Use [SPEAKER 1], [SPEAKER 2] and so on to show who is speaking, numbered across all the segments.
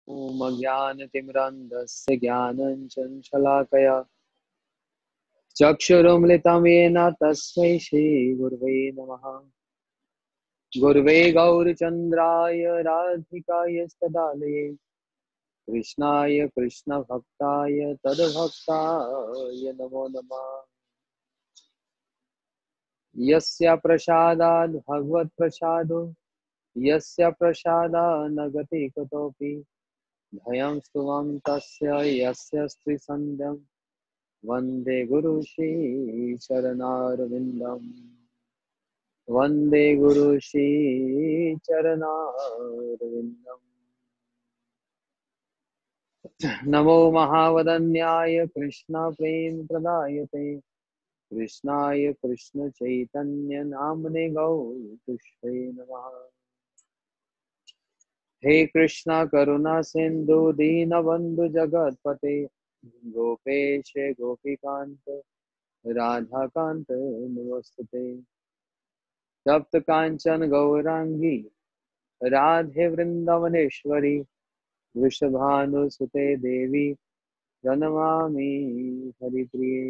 [SPEAKER 1] ॐ अज्ञानतिमिरान्धस्य ज्ञानञ्जनशलाकया चक्षुरुन्मिलितं येन तस्मै श्रीगुरवे नमः। गुरवे गौरचन्द्राय राधिकाय तदालये कृष्णाय कृष्णभक्ताय तद्भक्ताय नमो नमः। यस्य प्रसादात् भगवत्प्रसादो यस्य प्रसादात् न गति कुतोऽपि भयं स्तुवं तस्य यस्य स्त्रीसन्ध्यं वन्दे गुरु श्रीचरणारविन्दं वन्दे गुरु श्रीचरणारविन्दम्। नमो महावदन्याय कृष्ण प्रेम प्रदायते कृष्णाय कृष्ण चैतन्य नामने गौतुष्टे नमः। हे कृष्णा करुणा सिंधु दीनबंधु जगतपते गोपेश गोपीकांत राधाकांत नमोस्तुते। तप्त कांचन गौरांगी राधे वृंदावनेश्वरी वृषभानुसुते देवी प्रणमामि हरिप्रिये।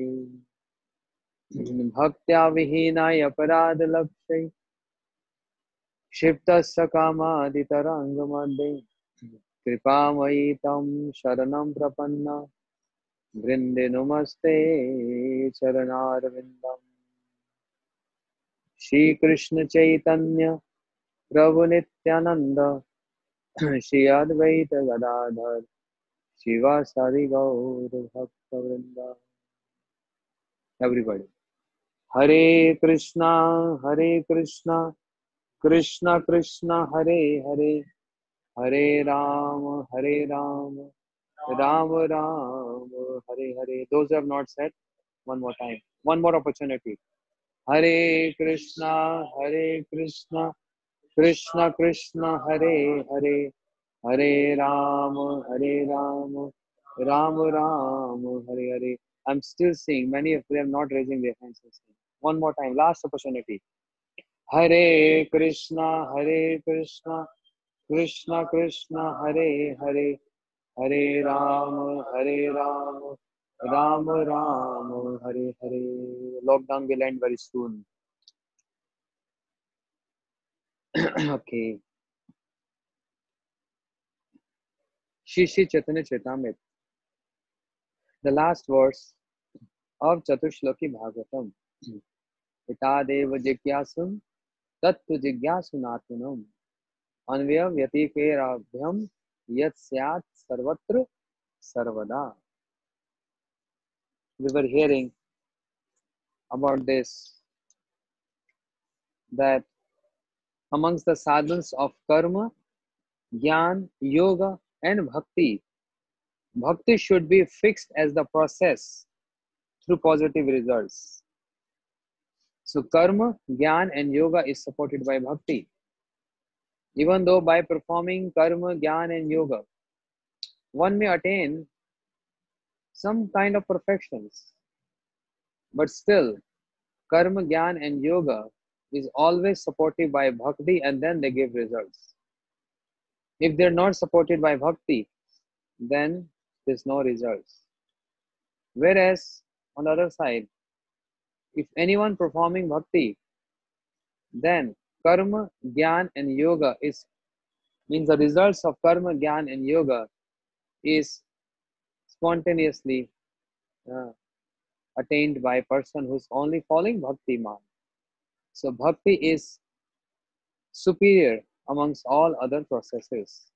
[SPEAKER 1] भक्त्या विहीनाय अपराधलक्षै क्षिप्तस्य कामादितरङ्गमध्ये कृपामयि तं शरणं प्रपन्न वृन्दे नमस्ते चरणारविन्दम्। श्रीकृष्ण चैतन्य प्रभु नित्यानंद श्री अद्वैत गदाधर शिवासादि गौर भक्तवृंद। Everybody Hare Krishna Krishna Krishna Hare Hare Hare Ram Ram Ram Hare Hare. Those who have not said, one more time, one more opportunity. Hare Krishna Krishna Krishna Hare Hare Hare Ram Ram Ram Hare Hare. I'm still seeing many of them not raising their hands. One more time, last opportunity. Hare Krishna Krishna Krishna Hare Hare Hare Ram Ram Ram Hare Hare. Lockdown will end very soon. Okay. Shri Chaitanya Charitamrita, the last verse of Chatushloki Bhagavatam. Itadev jigyasun tattu jigyasunatmanam anvya vyatikerabhyam yat syat sarvatra sarvada. We were hearing about this, that amongst the sadhans of karma, jnana, yoga and bhakti, bhakti should be fixed as the process through positive results. So karma, jnana and yoga is supported by bhakti. Even though by performing karma, jnana and yoga, one may attain some kind of perfections, but still karma, jnana and yoga is always supported by bhakti, and then they give results. If they're not supported by bhakti, then there's no results. Whereas on the other side, if anyone performing bhakti, then karma, jnana and yoga means the results of karma, jnana and yoga is spontaneously uh, attained by a person who's only following bhakti marg. So bhakti is superior amongst all other processes.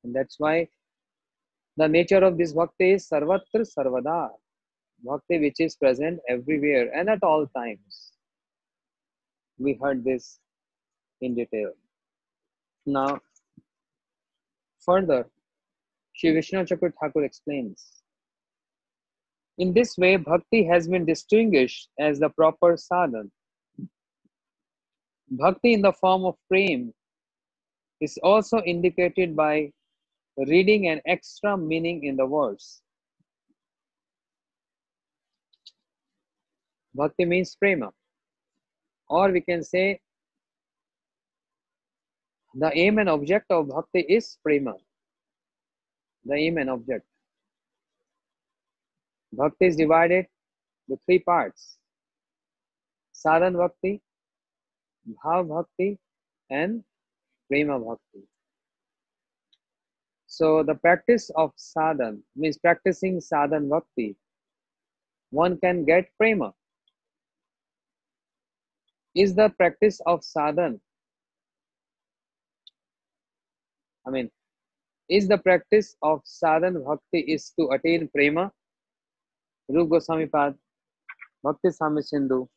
[SPEAKER 1] And that's why the nature of this bhakti is sarvatra sarvada. Bhakti which is present everywhere and at all times. We heard this in detail. Now, further, Shri Vishnu Chakra Thakur explains, in this way, bhakti has been distinguished as the proper sadhana. Bhakti in the form of prem is also indicated by reading an extra meaning in the words. Bhakti means prema, or we can say The aim and object of bhakti is prema. The aim and object. Bhakti is divided into three parts: sadhan bhakti, bhav bhakti, and prema bhakti. So the practice of sadhan means practicing sadhan bhakti. One can get prema. Is the practice of sadhan, is the practice of sadhan bhakti is to attain prema? Rupa Goswami Pad, Bhakti Sami Sindhu,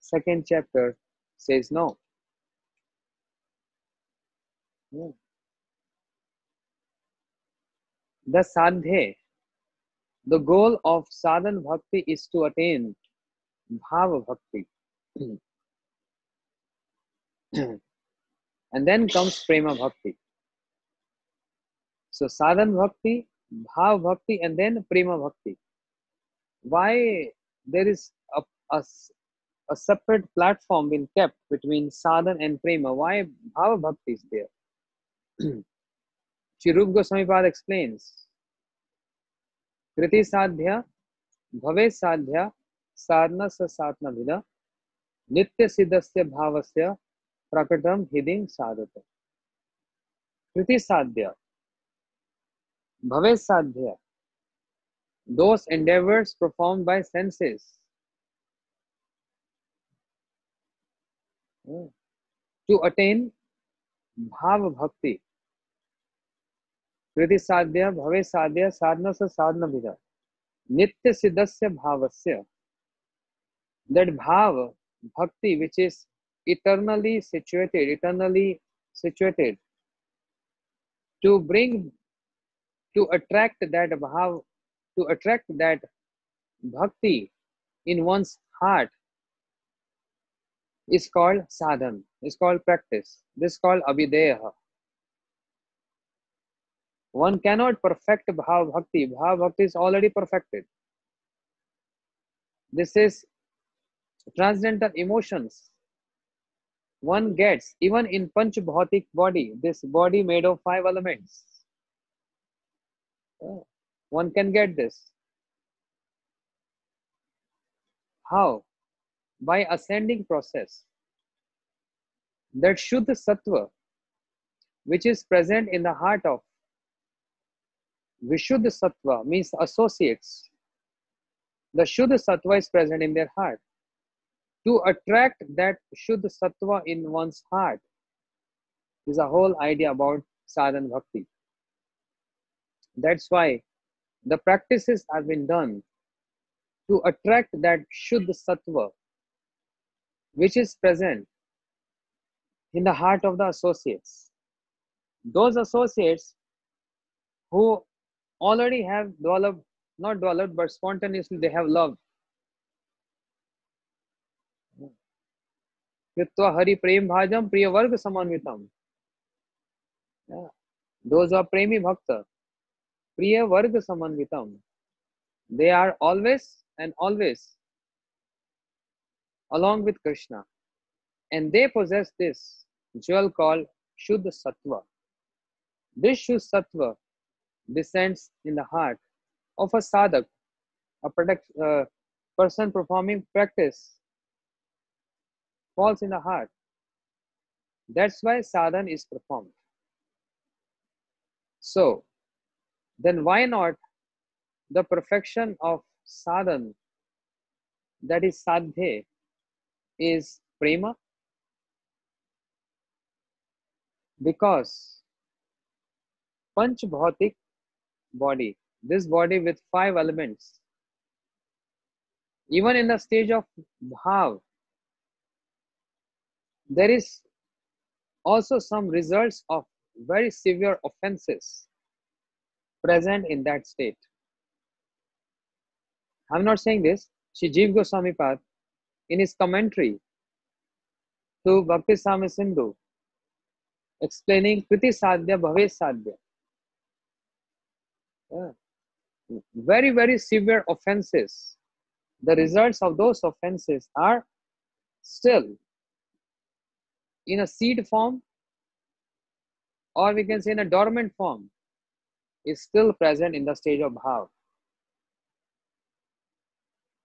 [SPEAKER 1] second chapter says no. The sadhya, the goal of sadhan bhakti is to attain bhava bhakti. And then comes prema bhakti. So sadhan bhakti, bhav bhakti, and then prema bhakti. Why there is a separate platform being kept between sadhan and prema? Why bhava bhakti is there? Shri Rupa Goswami Pad explains, Kriti sadhya, bhave sadhya, sadhana sa sadhana vida, nitya siddhasya bhavasya, prakatam hiding sadhata. Kriti sadhya, bhave sadhya, those endeavors performed by senses to attain bhava bhakti. Kriti sadhya, bhave sadhya, sadhana sa sadhana vida, nitya siddhasya bhavasya. That bhava bhakti which is eternally situated to bring, to attract that bhav, to attract that bhakti in one's heart is called sadhan, is called practice. This is called abhideha. One cannot perfect bhav bhakti. Bhav bhakti is already perfected. This is transcendental emotions. One gets even in panch bhautik body, this body made of 5 elements. One can get this. How? By ascending process. That Shuddha Sattva, which is present in the heart of Vishuddha Sattva, means associates. The Shuddha Sattva is present in their heart. To attract that Shuddha Sattva in one's heart is a whole idea about sadhan bhakti. That's why the practices have been done to attract that Shuddha Sattva, which is present in the heart of the associates. Those associates who already have developed, not developed, but spontaneously they have loved. Kritva Hari Prem Bhajam Priya Varga Samanvitam. Those are Premi Bhakta, Priya Varga Samanvitam. They are always and always along with Krishna. And they possess this jewel called Shuddha Sattva. This Shuddha Sattva descends in the heart of a sadhak, a person performing practice, falls in the heart. That's why sadhan is performed. So, then why not the perfection of sadhan, that is sadhya, is prema? Because panch bhautik body, this body with 5 elements, even in the stage of bhav, there is also some results of very severe offenses present in that state. I'm not saying this. Shri Jiva Goswami Pad, in his commentary to Bhakti Sami Sindhu, explaining Kriti Sadhya, Bhave Sadhya. Very, very severe offenses. The results of those offenses are still in a seed form or we can say in a dormant form, is still present in the stage of bhav.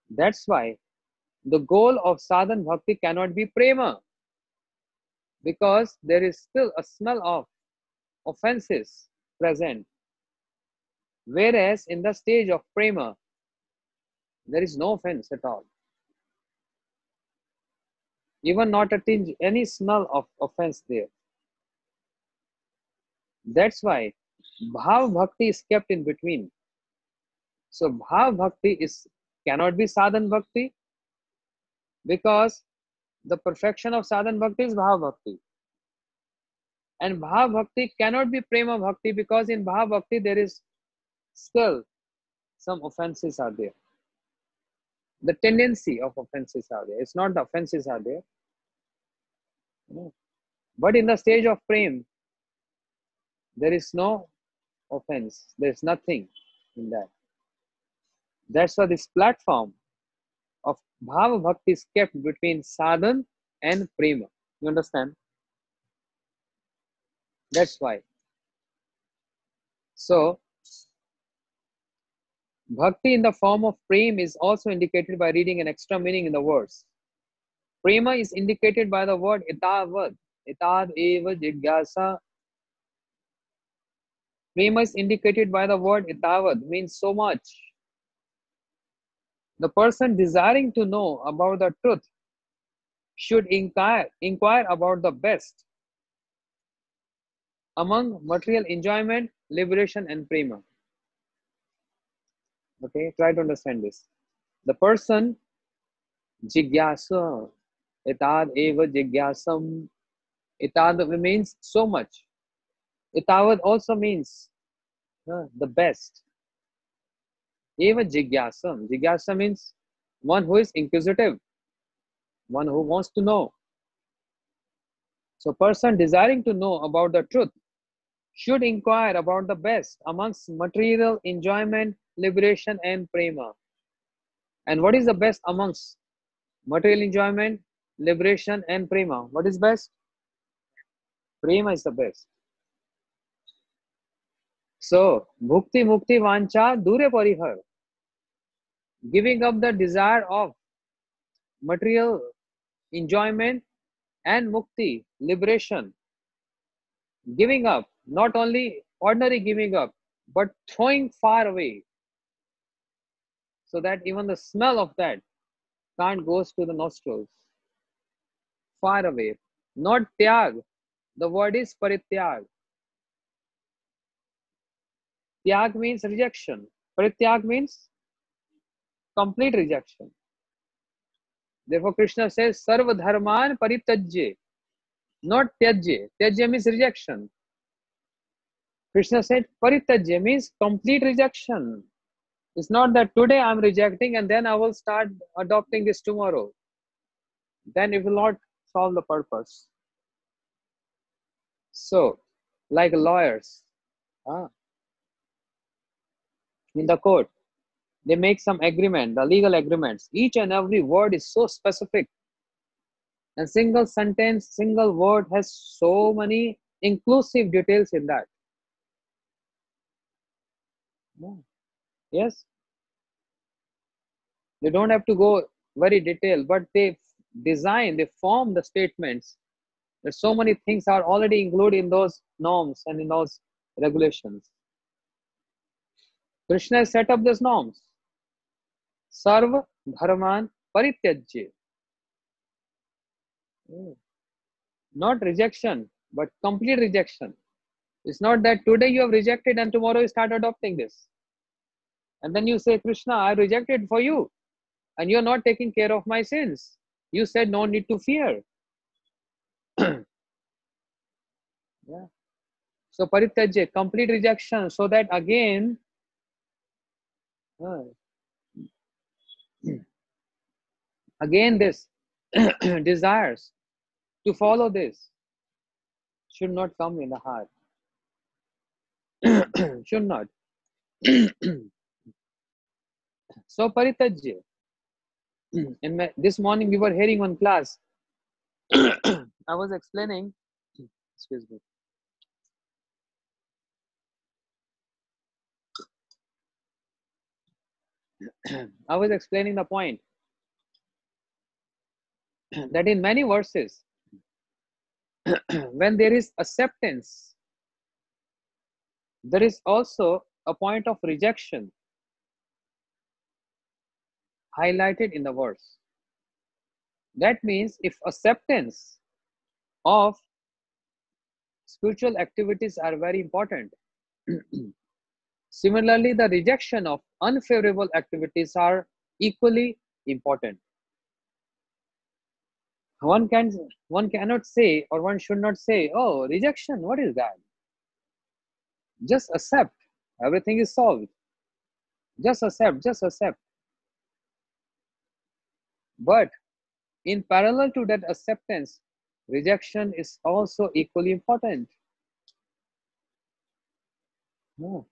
[SPEAKER 1] That's why the goal of sadhan bhakti cannot be prema, because there is still a smell of offenses present. Whereas in the stage of prema, there is no offense at all. Even not a tinge, any smell of offense there. That's why bhav bhakti is kept in between. So bhav bhakti is cannot be sadhan bhakti, because the perfection of sadhan bhakti is bhav bhakti. And bhav bhakti cannot be prema bhakti, because in bhav bhakti there is still some offenses are there. The tendency of offenses are there. It's not the offenses are there. No. But in the stage of prem, there is no offense. There's nothing in that. That's why this platform of bhava bhakti is kept between sadhan and prema. You understand? That's why. So, bhakti in the form of prem is also indicated by reading an extra meaning in the words. Prema is indicated by the word itavad. Itad eva jigyasa. Prema is indicated by the word itavad, means so much. The person desiring to know about the truth should inquire about the best among material enjoyment, liberation, and prema. Okay, try to understand this. The person jigyasa, itad eva jigyasam. Itad means so much. Itavad also means the best. Eva jigyasam. Jigyasa means one who is inquisitive, one who wants to know. So person desiring to know about the truth should inquire about the best amongst material enjoyment, liberation, and prema. And what is the best amongst material enjoyment, liberation, and prema? What is best? Prema is the best. So, bhukti mukti vancha dure parihar. Giving up the desire of material enjoyment and mukti, liberation. Giving up, not only ordinary giving up, but throwing far away, so that even the smell of that can't goes to the nostrils. Far away. Not tyag. The word is parityag. Tyag means rejection. Parityag means complete rejection. Therefore, Krishna says, Sarva dharman paritajye. Not tyajye. Tyajye means rejection. Krishna said, paritajye means complete rejection. It's not that today I'm rejecting and then I will start adopting this tomorrow. Then it will not solve the purpose. So, like lawyers, in the court, they make some agreement, the legal agreements. Each and every word is so specific. And single sentence, single word has so many inclusive details in that. Yes? They don't have to go very detailed, but they design, they form the statements. There's so many things are already included in those norms and in those regulations. Krishna has set up these norms. Sarva dharman parityajye. Not rejection, but complete rejection. It's not that today you have rejected and tomorrow you start adopting this. And then you say, Krishna, I rejected for you. And you're not taking care of my sins. You said no need to fear. Yeah. So parityajya, complete rejection, so that again, again this desires to follow this should not come in the heart. Should not. So parityajya. This morning we were hearing one class. I was explaining, excuse me. I was explaining the point that in many verses, when there is acceptance, there is also a point of rejection highlighted in the verse. That means if acceptance of spiritual activities are very important, similarly, the rejection of unfavorable activities are equally important. One can one cannot say, or one should not say, oh, rejection, what is that? Just accept. Everything is solved. Just accept, just accept. But in parallel to that acceptance, rejection is also equally important. No.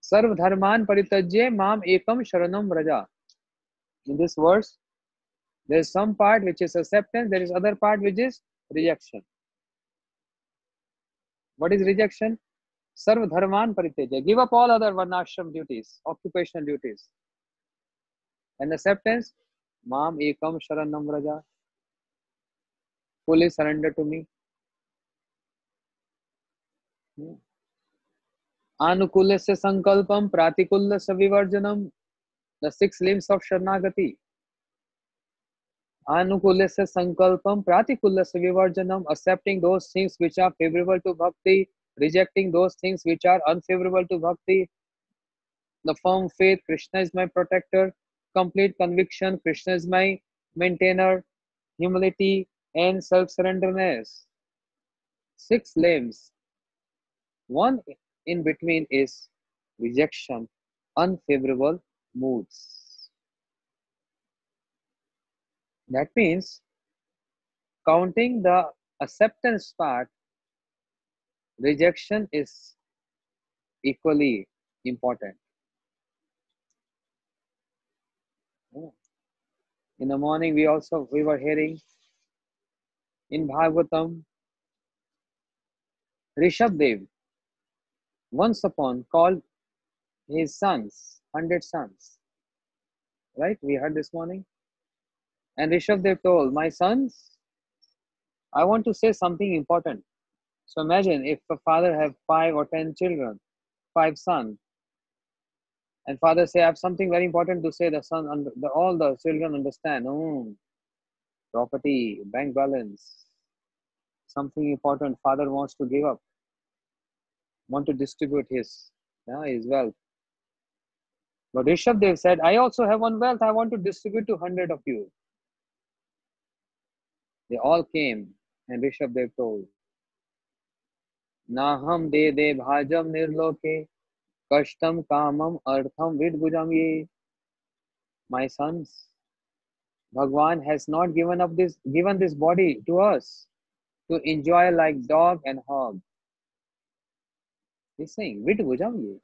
[SPEAKER 1] Sarv dharman paritajye mam ekam sharanam vraja. In this verse, there is some part which is acceptance, there is other part which is rejection. What is rejection? Sarv dharman paritajya. Give up all other varnashram duties, occupational duties. And acceptance, mam ekam sharanam vraja. Fully surrender to me. Anukulasya sankalpam pratikulasya vivarjanam. The six limbs of Sharanagati. Anukulasya sankalpam pratikulasya vivarjanam. Accepting those things which are favorable to bhakti, rejecting those things which are unfavorable to bhakti. The firm faith, Krishna is my protector. Complete conviction, Krishna is my maintainer. Humility and self-surrenderness. Six limbs. One in between is rejection, unfavorable moods. That means counting the acceptance part, rejection is equally important. In the morning, we were hearing in Bhagavatam, Rishabdev once upon called his sons, 100 sons. Right? We heard this morning. And Rishabdev told, my sons, I want to say something important. So imagine if a father have 5 or 10 children, 5 sons, and father say, I have something very important to say. The son, all the children understand. Oh, property, bank balance, something important. Father wants to give up, want to distribute his wealth. But Rishabdev said, I also have one wealth. I want to distribute to 100 of you. They all came, and Rishabdev told, Naham de bhajam nirloke, kashtam kamam artham vidbujam ye. My sons, Bhagwan has not given this body to us to enjoy like dog and hog. He's saying, vidbujam ye.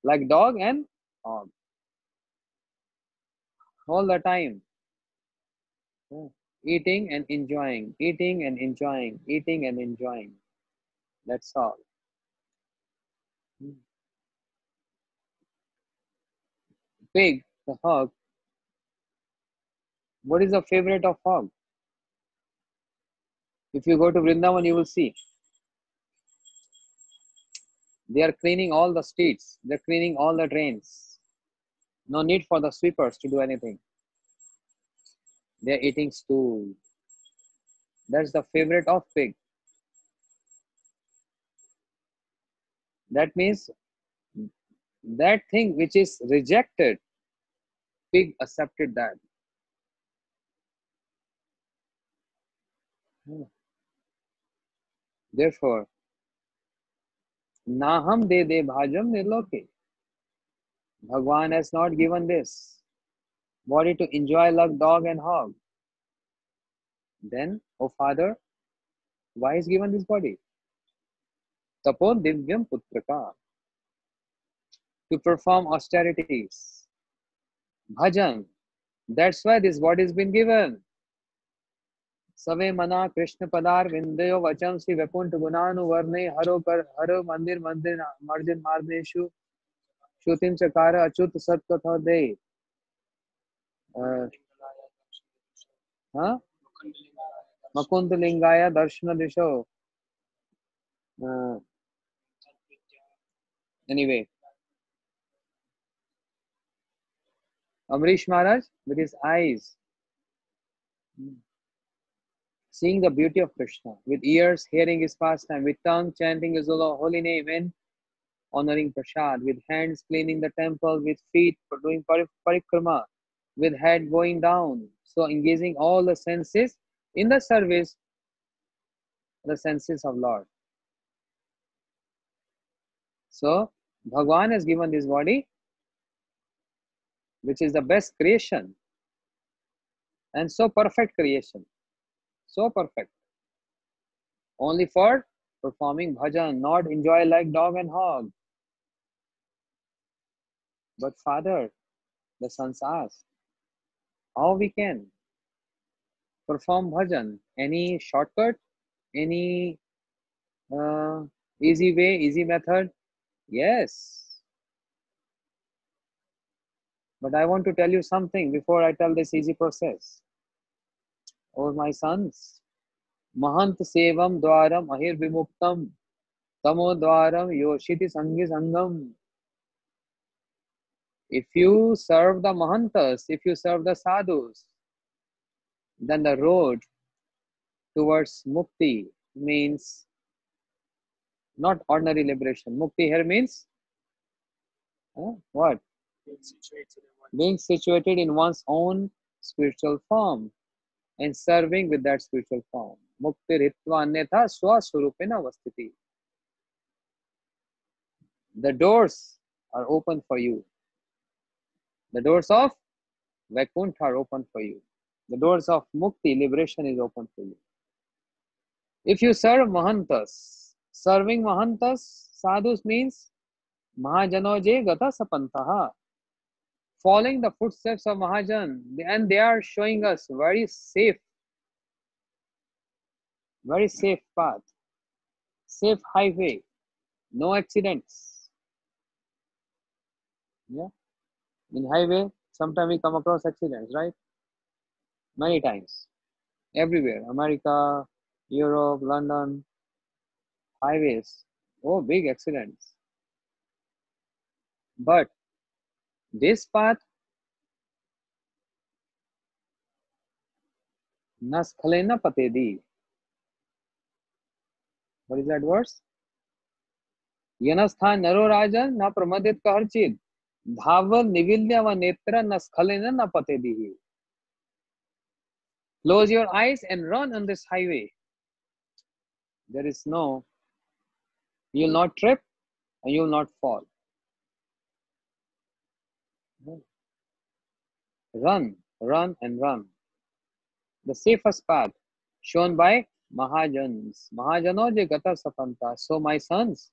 [SPEAKER 1] Like dog and hog. All the time. Eating and enjoying, eating and enjoying, eating and enjoying. That's all. Pig, the hog. What is the favorite of hog? If you go to Vrindavan, you will see. They are cleaning all the streets. They're cleaning all the drains. No need for the sweepers to do anything. They're eating stool. That's the favorite of pig. That means that thing which is rejected, pig accepted that. Therefore, Naham de bhajam nirloke. Bhagwan has not given this body to enjoy like dog and hog. Then, oh Father, why is given this body? Tapo divyam putraka. To perform austerities. Bhajan. That's why this body has been given. Save mana Krishna padar vindayo vacham si vakunt gunanu varne haro mandir marjin marneshu Shrutim Chakara Achut Satkatha De. Huh? Makund Lingaya Darshana Disho. Anyway, Amrish Maharaj with his eyes seeing the beauty of Krishna, with ears hearing his pastime, with tongue chanting his holy name and honoring Prasad, with hands cleaning the temple, with feet for doing parikrama, with head going down. So engaging all the senses in the service, the senses of Lord. So Bhagwan has given this body, which is the best creation and so perfect creation. So perfect. Only for performing bhajan, not enjoy like dog and hog. But Father, the sons asked, how we can perform bhajan? Any shortcut? Any easy way, easy method? Yes. But I want to tell you something before I tell this easy process. Oh, my sons, Mahant Sevam Dwaram Ahir Vimuktam Tamo Dwaram Yoshiti Sangi Sangam. If you serve the Mahantas, if you serve the Sadhus, then the road towards Mukti means not ordinary liberation. Mukti here means what? Being situated in one's own spiritual form and serving with that spiritual form. Mukti ritva anyatha swaswarupena avasthiti. The doors are open for you. The doors of Vaikuntha are open for you. The doors of Mukti, liberation, is open for you. If you serve Mahantas, serving Mahantas, sadhus means Mahajanoje gata sapantaha. Following the footsteps of Mahajan, and they are showing us very safe path, safe highway, no accidents. Yeah, in highway, sometimes we come across accidents, right? Many times, everywhere, America, Europe, London, highways, oh, big accidents. But this path, naskhalena patedi. What is that verse? Yanasthan naro rajan na pramadit kaharchid. Dhaval nivilya va netra na skhalena na patedihi. Close your eyes and run on this highway. There is no, you will not trip and you will not fall. Run, run and run. The safest path shown by Mahajans. Mahajano je gata sapanta. So my sons,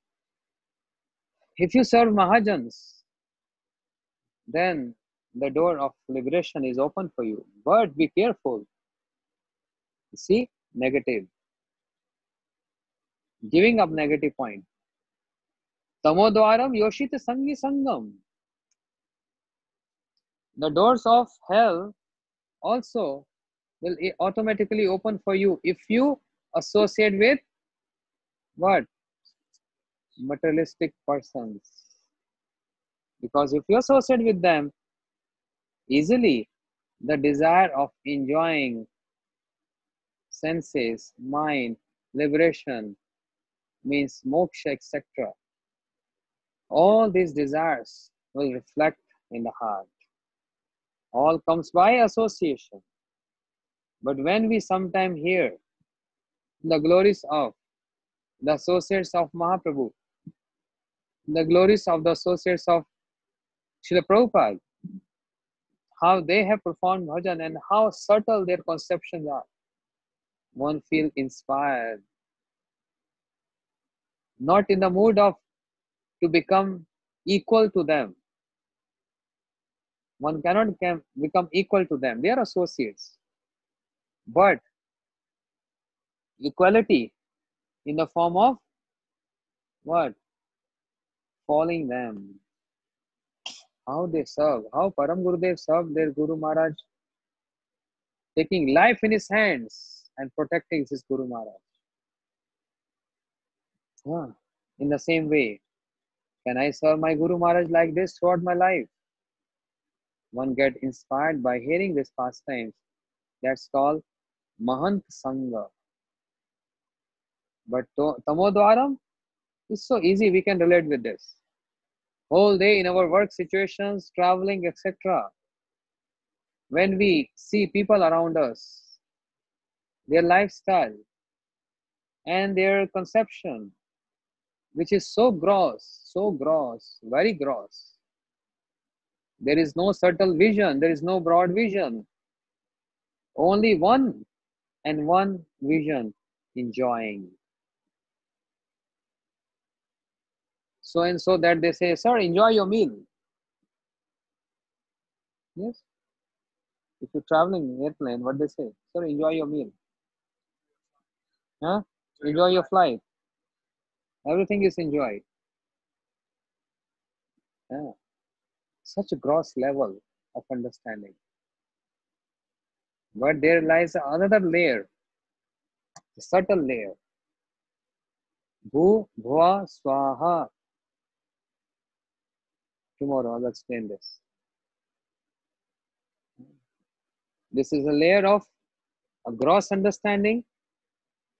[SPEAKER 1] if you serve Mahajans, then the door of liberation is open for you. But be careful. See, negative. Giving up negative point. Tamodwaram yoshita sangi sangam. The doors of hell also will automatically open for you if you associate with what? Materialistic persons. Because if you associate with them, easily the desire of enjoying senses, mind, liberation, means moksha, etc. All these desires will reflect in the heart. All comes by association. But when we sometime hear the glories of the associates of Mahaprabhu, the glories of the associates of Srila Prabhupada, how they have performed bhajan and how subtle their conceptions are, one feels inspired. Not in the mood of to become equal to them. One cannot become equal to them. They are associates. But equality in the form of what? Following them. how they serve, how Param Gurudev served their Guru Maharaj, taking life in his hands and protecting his Guru Maharaj. In the same way, can I serve my Guru Maharaj like this throughout my life? One get inspired by hearing these pastimes. That's called Mahant Sangha. But Tamodwaram is so easy, we can relate with this. Whole day in our work situations, traveling, etc. When we see people around us, their lifestyle and their conception, which is so gross, very gross. There is no subtle vision, there is no broad vision. Only one and one vision, enjoying. So and so that they say, sir, enjoy your meal. Yes. If you're traveling in airplane, what they say? Sir, enjoy your meal. Huh? Enjoy your flight. Everything is enjoyed. Yeah. Such a gross level of understanding. But there lies another layer, a subtle layer. Bhu, Bhua, Swaha. Tomorrow I'll explain this. This is a layer of a gross understanding,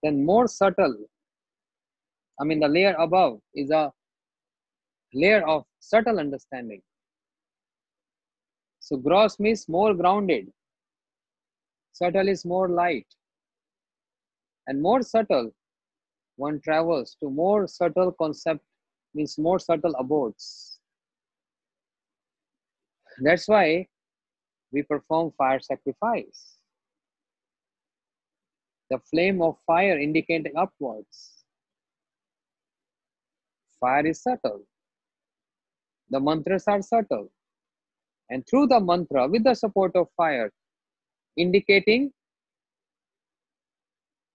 [SPEAKER 1] then more subtle. I mean, the layer above is a layer of subtle understanding. So gross means more grounded. Subtle is more light. And more subtle, one travels to more subtle concept, means more subtle abodes. That's why we perform fire sacrifice. The flame of fire indicating upwards. Fire is subtle. The mantras are subtle. And through the mantra, with the support of fire, indicating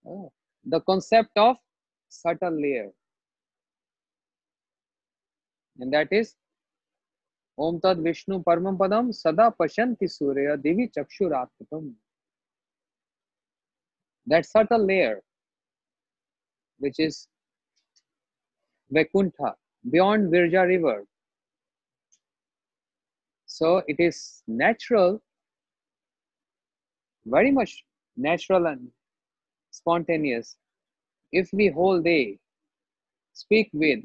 [SPEAKER 1] the concept of subtle layer. And that is Om Tad Vishnu Paramam Padam Sada Pashanti Surya Divi Chakshurakratam. That subtle layer, which is Vaikuntha, beyond Virja river. So it is natural, very much natural and spontaneous. If we whole day speak with,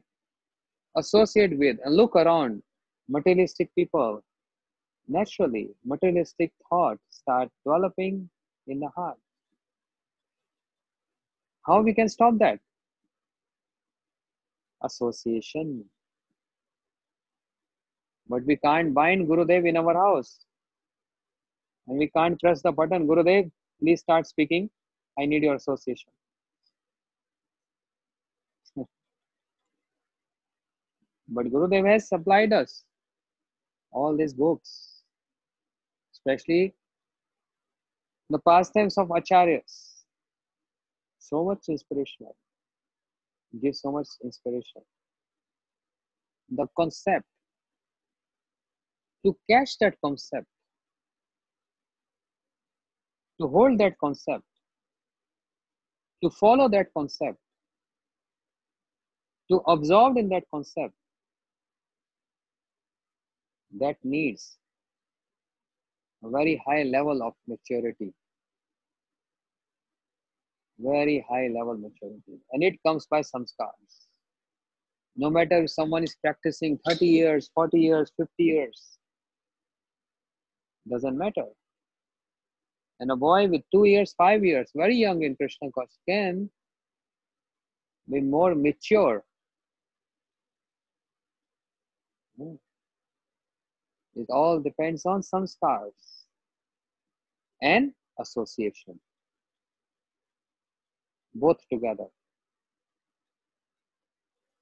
[SPEAKER 1] associate with, and look around materialistic people, naturally materialistic thoughts start developing in the heart. How we can stop that? Association. But we can't bind Gurudev in our house. And we can't press the button, Gurudev, please start speaking. I need your association. But Gurudev has supplied us all these books, especially the pastimes of Acharyas. So much inspirational. Gives so much inspiration. The concept, to catch that concept, to hold that concept, to follow that concept, to absorb in that concept, that needs a very high level of maturity. Very high level maturity. And it comes by samskars. No matter if someone is practicing 30 years, 40 years, 50 years, doesn't matter. And a boy with 2 years, 5 years, very young in Krishna consciousness, can be more mature. It all depends on samskars and association, both together.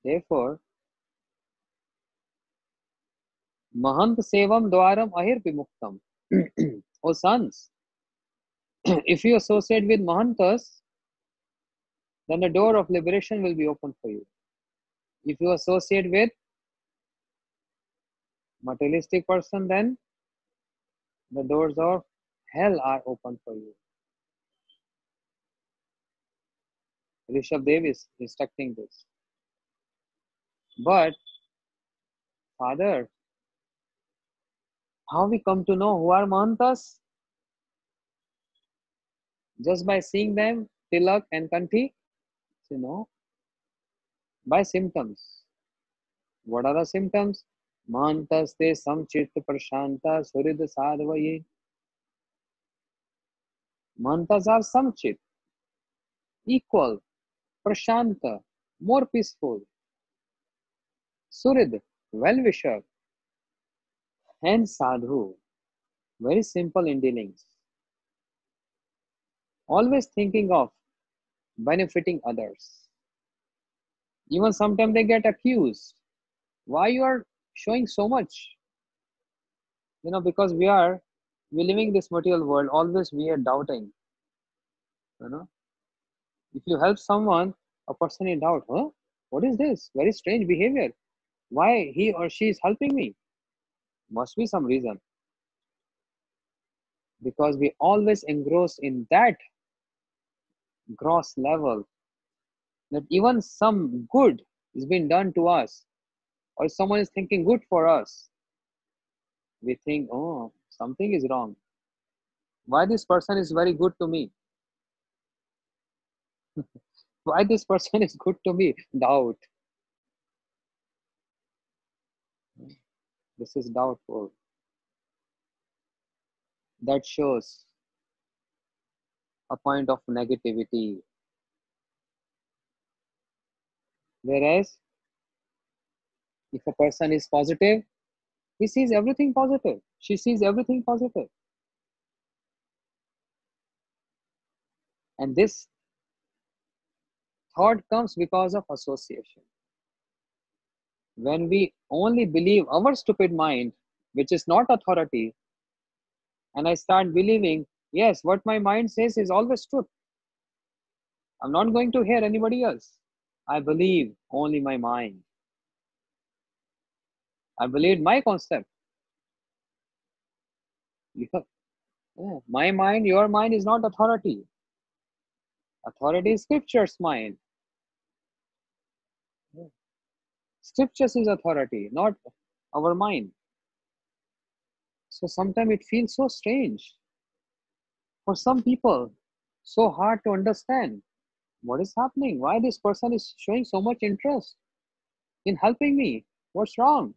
[SPEAKER 1] Therefore, Mahant Sevam Dwaram Ahir Vimuktam. O sons, if you associate with Mahantas, then the door of liberation will be open for you. If you associate with materialistic person, then the doors of hell are open for you. Rishabh Dev is instructing this. But, Father, how we come to know who are Mahantas? Just by seeing them, Tilak and Kanti? You know, by symptoms. What are the symptoms? Mahantas te samchit prashanta surid sadvaye. Mahantas are samchit, equal, prashanta, more peaceful. Surid, well-wisher, and sadhu, very simple in dealings. Always thinking of benefiting others. Even sometimes they get accused. Why you are showing so much? Because we're living this material world, always we are doubting. You know, if you help someone, a person in doubt, huh? What is this? Very strange behavior. Why he or she is helping me? Must be some reason. Because we always engross in that gross level that even some good is being done to us, or someone is thinking good for us, we think, oh, something is wrong. Why this person is very good to me? Why this person is good to me? Doubt. This is doubtful. That shows a point of negativity. Whereas if a person is positive, he sees everything positive. She sees everything positive. And this thought comes because of association. When we only believe our stupid mind, which is not authority, and I start believing, yes, what my mind says is always truth. I'm not going to hear anybody else. I believe only my mind. I believe my concept. My mind, your mind is not authority. Authority is scripture's mind. Scriptures is authority, not our mind. So sometimes it feels so strange. For some people, so hard to understand. What is happening? Why this person is showing so much interest in helping me? What's wrong?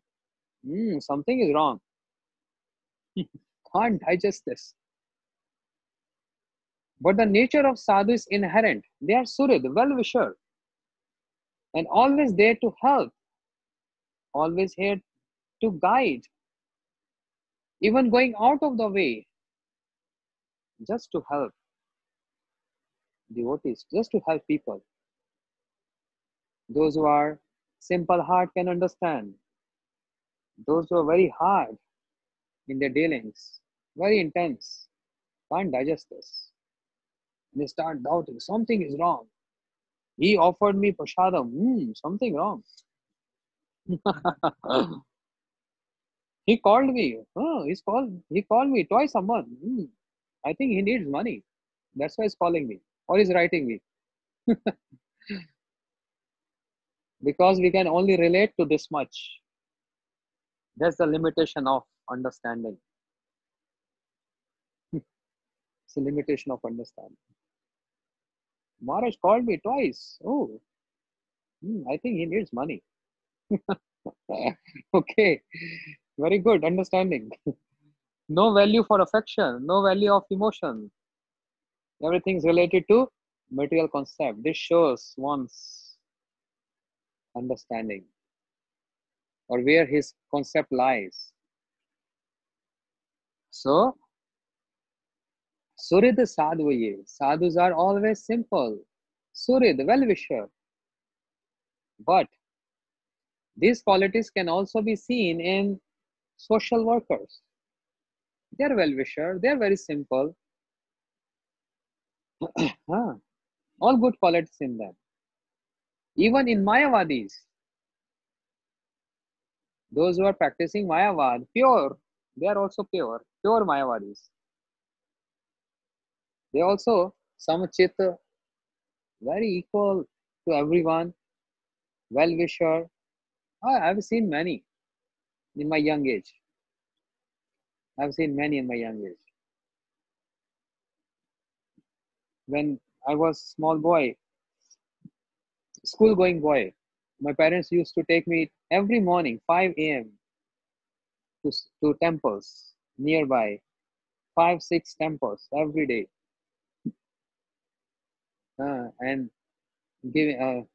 [SPEAKER 1] Something is wrong. Can't digest this. But the nature of sadhu is inherent. They are surid, well-wisher, and always there to help, always here to guide, even going out of the way just to help devotees, just to help people. Those who are simple heart can understand. Those who are very hard in their dealings, very intense, can't digest this. They start doubting, something is wrong. He offered me prashadam, something wrong. He called me. He called me twice a month. I think he needs money. That's why he's calling me. Or he's writing me. Because we can only relate to this much. That's the limitation of understanding. It's a limitation of understanding. Maharaj called me twice. Oh, I think he needs money. Okay, very good understanding. No value for affection, no value of emotion. Everything's related to material concept. This shows one's understanding or where his concept lies. So, Surid Sadhvaye. Sadhus are always simple. Surid, well-wisher. But these qualities can also be seen in social workers. They're well-wisher, they're very simple. All good qualities in them. Even in Mayavadis, Those who are practicing Mayavad, pure, they are also pure Mayavadis. They also samachit, very equal to everyone, well-wisher. I've seen many in my young age. I've seen many in my young age. When I was small boy, school going boy, my parents used to take me every morning, 5 a.m. To temples nearby, 5, 6 temples every day, and giving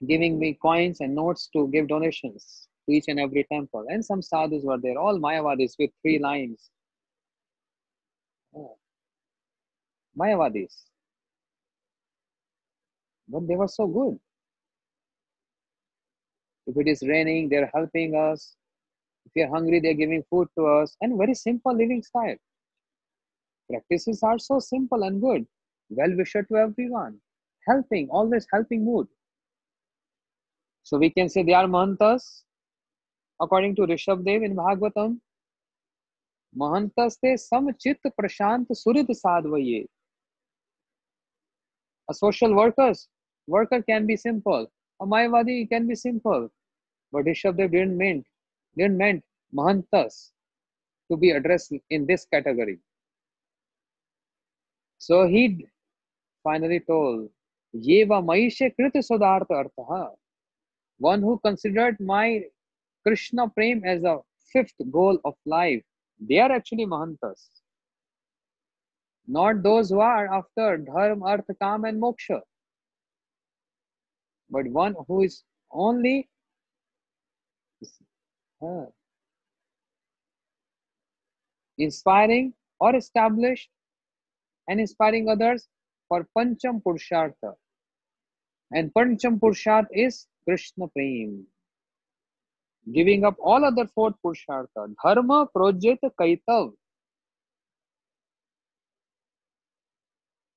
[SPEAKER 1] giving me coins and notes to give donations to each and every temple. And some sadhus were there, all Mayavadis with 3 lines. Mayavadis, but they were so good. If it is raining, they're helping us. If you're hungry, they're giving food to us. And very simple living style. Practices are so simple and good. Well-wisher to everyone. Helping, always helping mood. So we can say they are Mahantas. According to Rishabdev in Bhagavatam, Mahantaste samchit prashant surit sadvaye. A social worker can be simple. A Mayavadi can be simple. But Rishabdev didn't meant Mahantas to be addressed in this category. So he finally told, Yeva Maishe Krita Sodartha Artha. One who considered my Krishna Prem as a fifth goal of life, they are actually Mahantas. Not those who are after Dharma, Artha, Kam and Moksha. But one who is only inspiring or established and inspiring others for Pancham Purushartha. And Pancham Purushartha is Krishna Prem. Giving up all other fourth Purushartha. Dharma Projit Kaitav.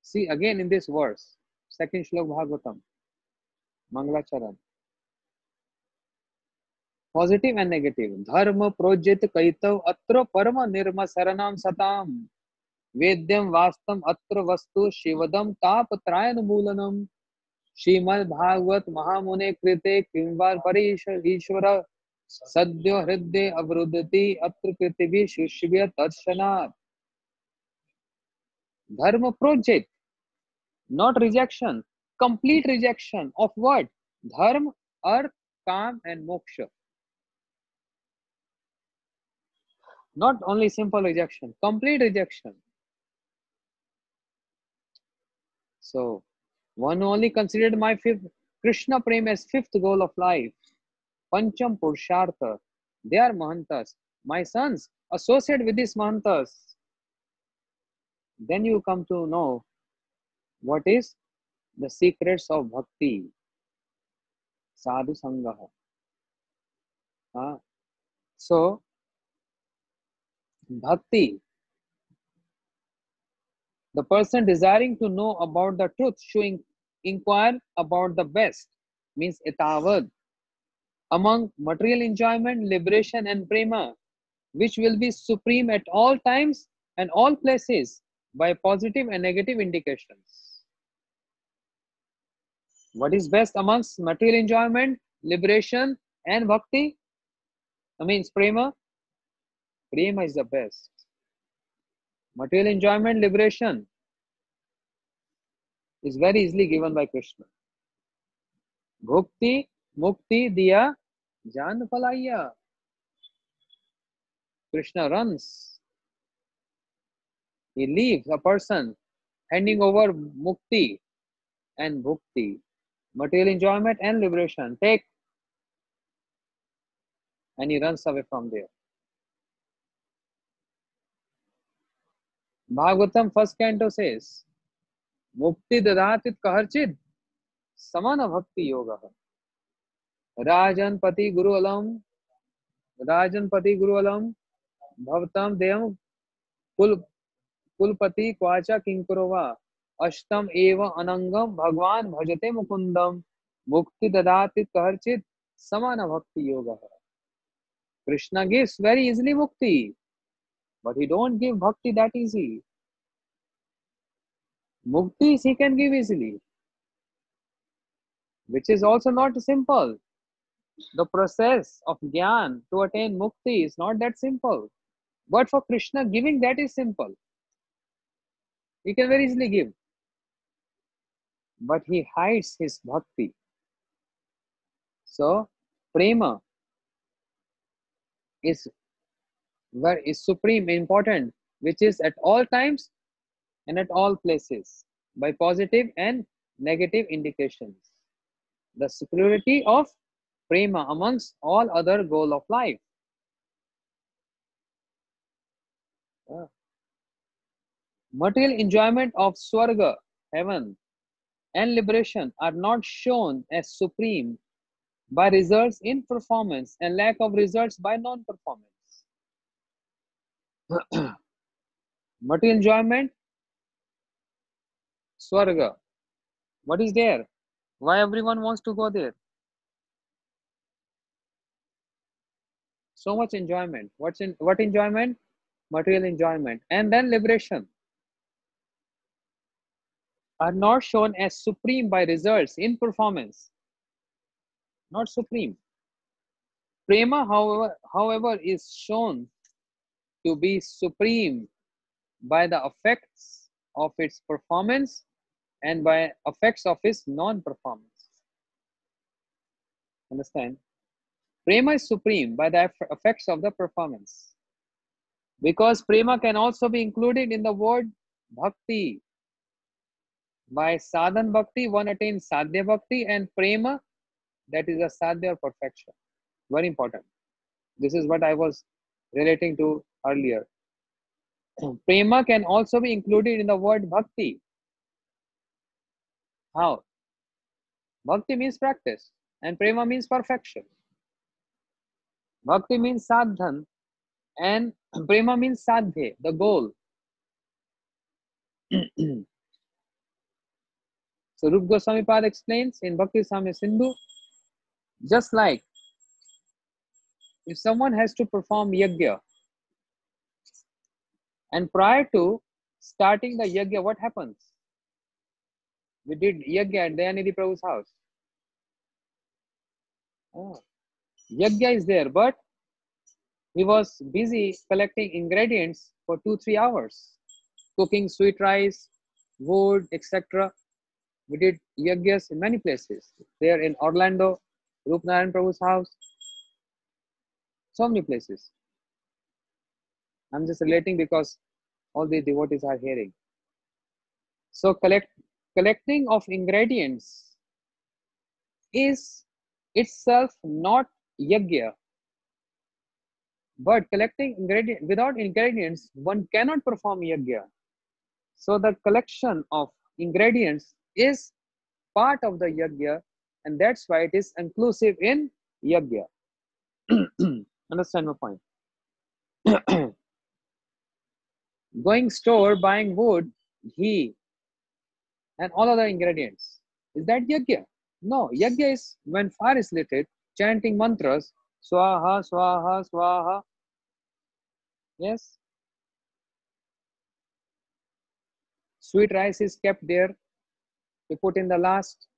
[SPEAKER 1] See again in this verse, second Shlok Bhagavatam, Mangalacharan. Positive and negative. Dharma Projit Kaitav Atra Parama Nirma Saranam Satam. Vedyam Vastam Atra Vastu Shivadam Tapatrayan Moolanam. Shrimad Bhagavat महामुने कृते किंवार परेश ईश्वर सद्यो हृदय अवरुद्धति अत्र कृतिभि शिष्य दर्शनात्. Dharma project, not rejection, complete rejection of what? Dharma, arth, kam and moksha. Not only simple rejection, complete rejection. So one only considered my fifth Krishna Prem as fifth goal of life. Pancham Purushartha. They are Mahantas. My sons, associate with these Mahantas. Then you come to know what is the secrets of bhakti. Sadhu Sangaha. So, bhakti, the person desiring to know about the truth should inquire about the best, means etavad, among material enjoyment, liberation and prema, which will be supreme at all times and all places by positive and negative indications. What is best amongst material enjoyment, liberation and bhakti? Means prema. Prema is the best. Material enjoyment, liberation is very easily given by Krishna. Bhukti, mukti diya jan palaya. Krishna runs. He leaves a person handing over mukti and bhukti, material enjoyment and liberation. Take, and he runs away from there. Bhagavatam first canto says, Mukti dadatit kaharchid samana bhakti yoga. Rajan pati guru alam bhavatam deyam कुलपति क्वाचा किंकरोवा अष्टम एव अनंगम भगवान भजते मुकुंदम मुक्ति ददाति कहर्चित समान भक्ति योग. Krishna gives very easily mukti, but he don't give bhakti that easy. Mukti he can give easily, which is also not simple. The process of Gyan to attain mukti is not that simple. But for Krishna, giving that is simple. He can very easily give. But he hides his bhakti. So, prema is where is supreme, important, which is at all times and at all places by positive and negative indications. The superiority of prema amongst all other goal of life. Uh, Material enjoyment of Swarga, heaven, and liberation are not shown as supreme by results in performance and lack of results by non-performance. Material enjoyment, Swarga. What is there? Why everyone wants to go there? So much enjoyment. What enjoyment? Material enjoyment. And then liberation are not shown as supreme by results in performance. Not supreme. Prema, however, is shown to be supreme by the effects of its performance and by effects of its non-performance. Understand? Prema is supreme by the effects of the performance. Because prema can also be included in the word bhakti. By sadhan bhakti, one attains sadhya bhakti, and prema, that is a sadhya or perfection. Very important. This is what I was relating to earlier. Prema can also be included in the word bhakti. How? Bhakti means practice, and prema means perfection. Bhakti means sadhan, and prema means sadhya, the goal. So Rup Goswami Pad explains in Bhakti Samya Sindhu, just like if someone has to perform yajna, and prior to starting the yajna, what happens? We did yajna at Dayanidhi Prabhu's house. Oh, yajna is there, but he was busy collecting ingredients for 2-3 hours, cooking sweet rice, wood, etc. We did yajnas in many places. There in Orlando, Rup Narayan Prabhu's house, so many places. I'm just relating because all the devotees are hearing. So collecting of ingredients is itself not yajna, but collecting ingredient without ingredients one cannot perform yajna. So the collection of ingredients is part of the yajna, and that's why it is inclusive in yajna. Understand my point? Going store, buying wood, ghee, and all other ingredients. Is that yajna? No, yajna is when fire is lit, chanting mantras, swaha, swaha, swaha. Yes. Sweet rice is kept there. We put in the last.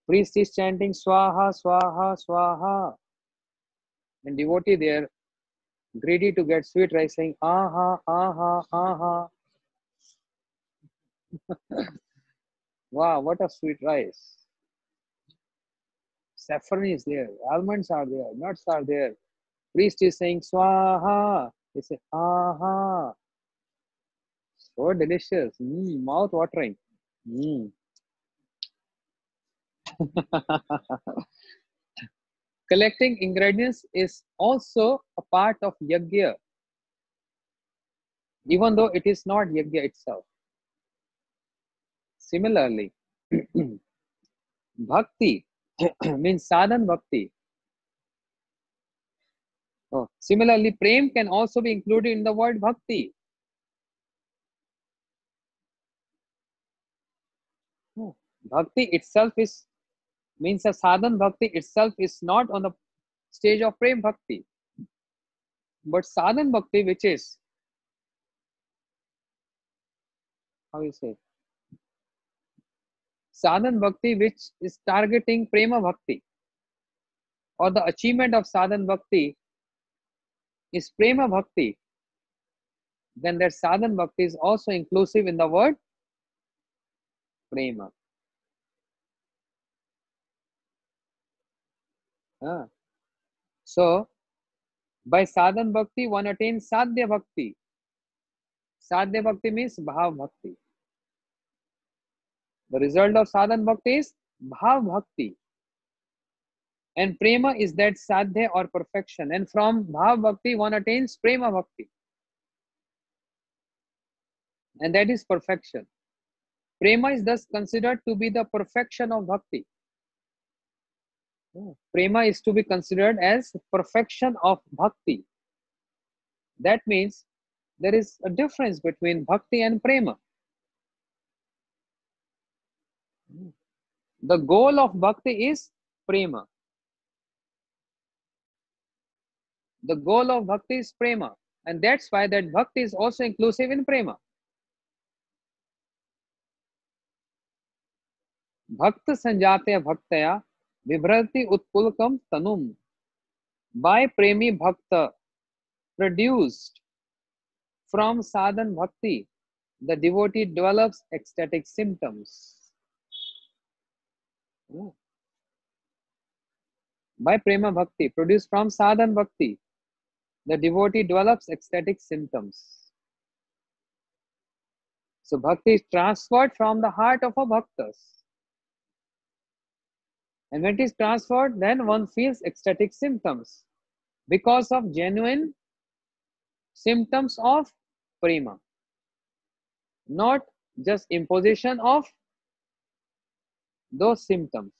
[SPEAKER 1] Priest is chanting swaha, swaha, swaha. And devotee there, greedy to get sweet rice, saying aha, aha, aha. Wow, what a sweet rice. Saffron is there, almonds are there, nuts are there. Priest is saying swaha. He says aha. So delicious. Mouth watering. Collecting ingredients is also a part of yajna, even though it is not yajna itself. Similarly, bhakti means sadhan bhakti. Oh, similarly, prem can also be included in the word bhakti. Oh, bhakti itself is means a sadhan bhakti itself is not on the stage of Prem Bhakti. But Sadhan Bhakti, which is, how you say, Sadhan Bhakti, which is targeting Prema Bhakti, or the achievement of Sadhan Bhakti is Prema Bhakti, then that Sadhan Bhakti is also inclusive in the word Prema. So, by Sadhan Bhakti, one attains Sadhya Bhakti. Sadhya Bhakti means Bhav Bhakti. The result of Sadhan Bhakti is Bhav Bhakti. And Prema is that Sadhya or perfection. And from Bhav Bhakti, one attains Prema Bhakti. And that is perfection. Prema is thus considered to be the perfection of Bhakti. Prema is to be considered as perfection of Bhakti. That means there is a difference between Bhakti and Prema. The goal of Bhakti is Prema. The goal of Bhakti is Prema. And that's why that Bhakti is also inclusive in Prema. Bhakta Sanjatya Bhaktaya Vibhrati Utpulkam Tanum. By Premi Bhakta produced from Sadhan Bhakti, the devotee develops ecstatic symptoms. By Prema Bhakti produced from Sadhan Bhakti, the devotee develops ecstatic symptoms. So Bhakti is transferred from the heart of a Bhaktas. And when it is transferred, then one feels ecstatic symptoms because of genuine symptoms of Prema, not just imposition of those symptoms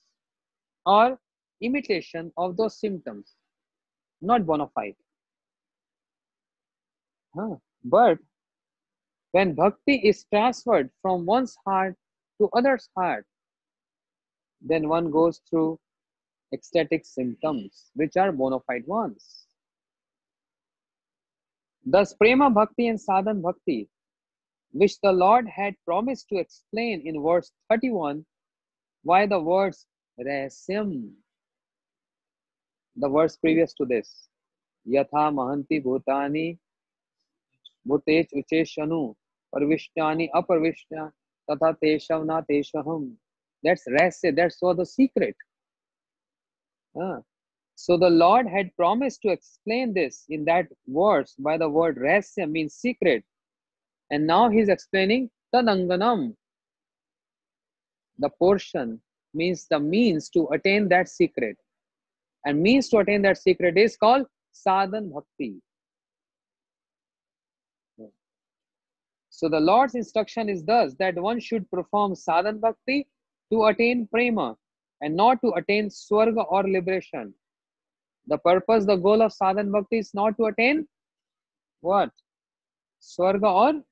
[SPEAKER 1] or imitation of those symptoms, not bona fide. But when Bhakti is transferred from one's heart to other's heart, then one goes through ecstatic symptoms, which are bona fide ones. Thus, Prema Bhakti and Sadhan Bhakti, which the Lord had promised to explain in verse 31, why the words Rahasyam, the verse previous to this, Yatha Mahanti Bhutani Bhutech Ucheshanu Parvishtani Aparvishya Tatha Teshavna Teshaham. That's Rahasya, that's all the secret. So the Lord had promised to explain this in that verse by the word Rahasya means secret. And now he's explaining Tadanganam. The portion means the means to attain that secret. And means to attain that secret is called Sadhan Bhakti. So the Lord's instruction is thus that one should perform Sadhan Bhakti to attain Prema and not to attain Swarga or liberation. The purpose, the goal of Sadhan Bhakti is not to attain what? Swarga or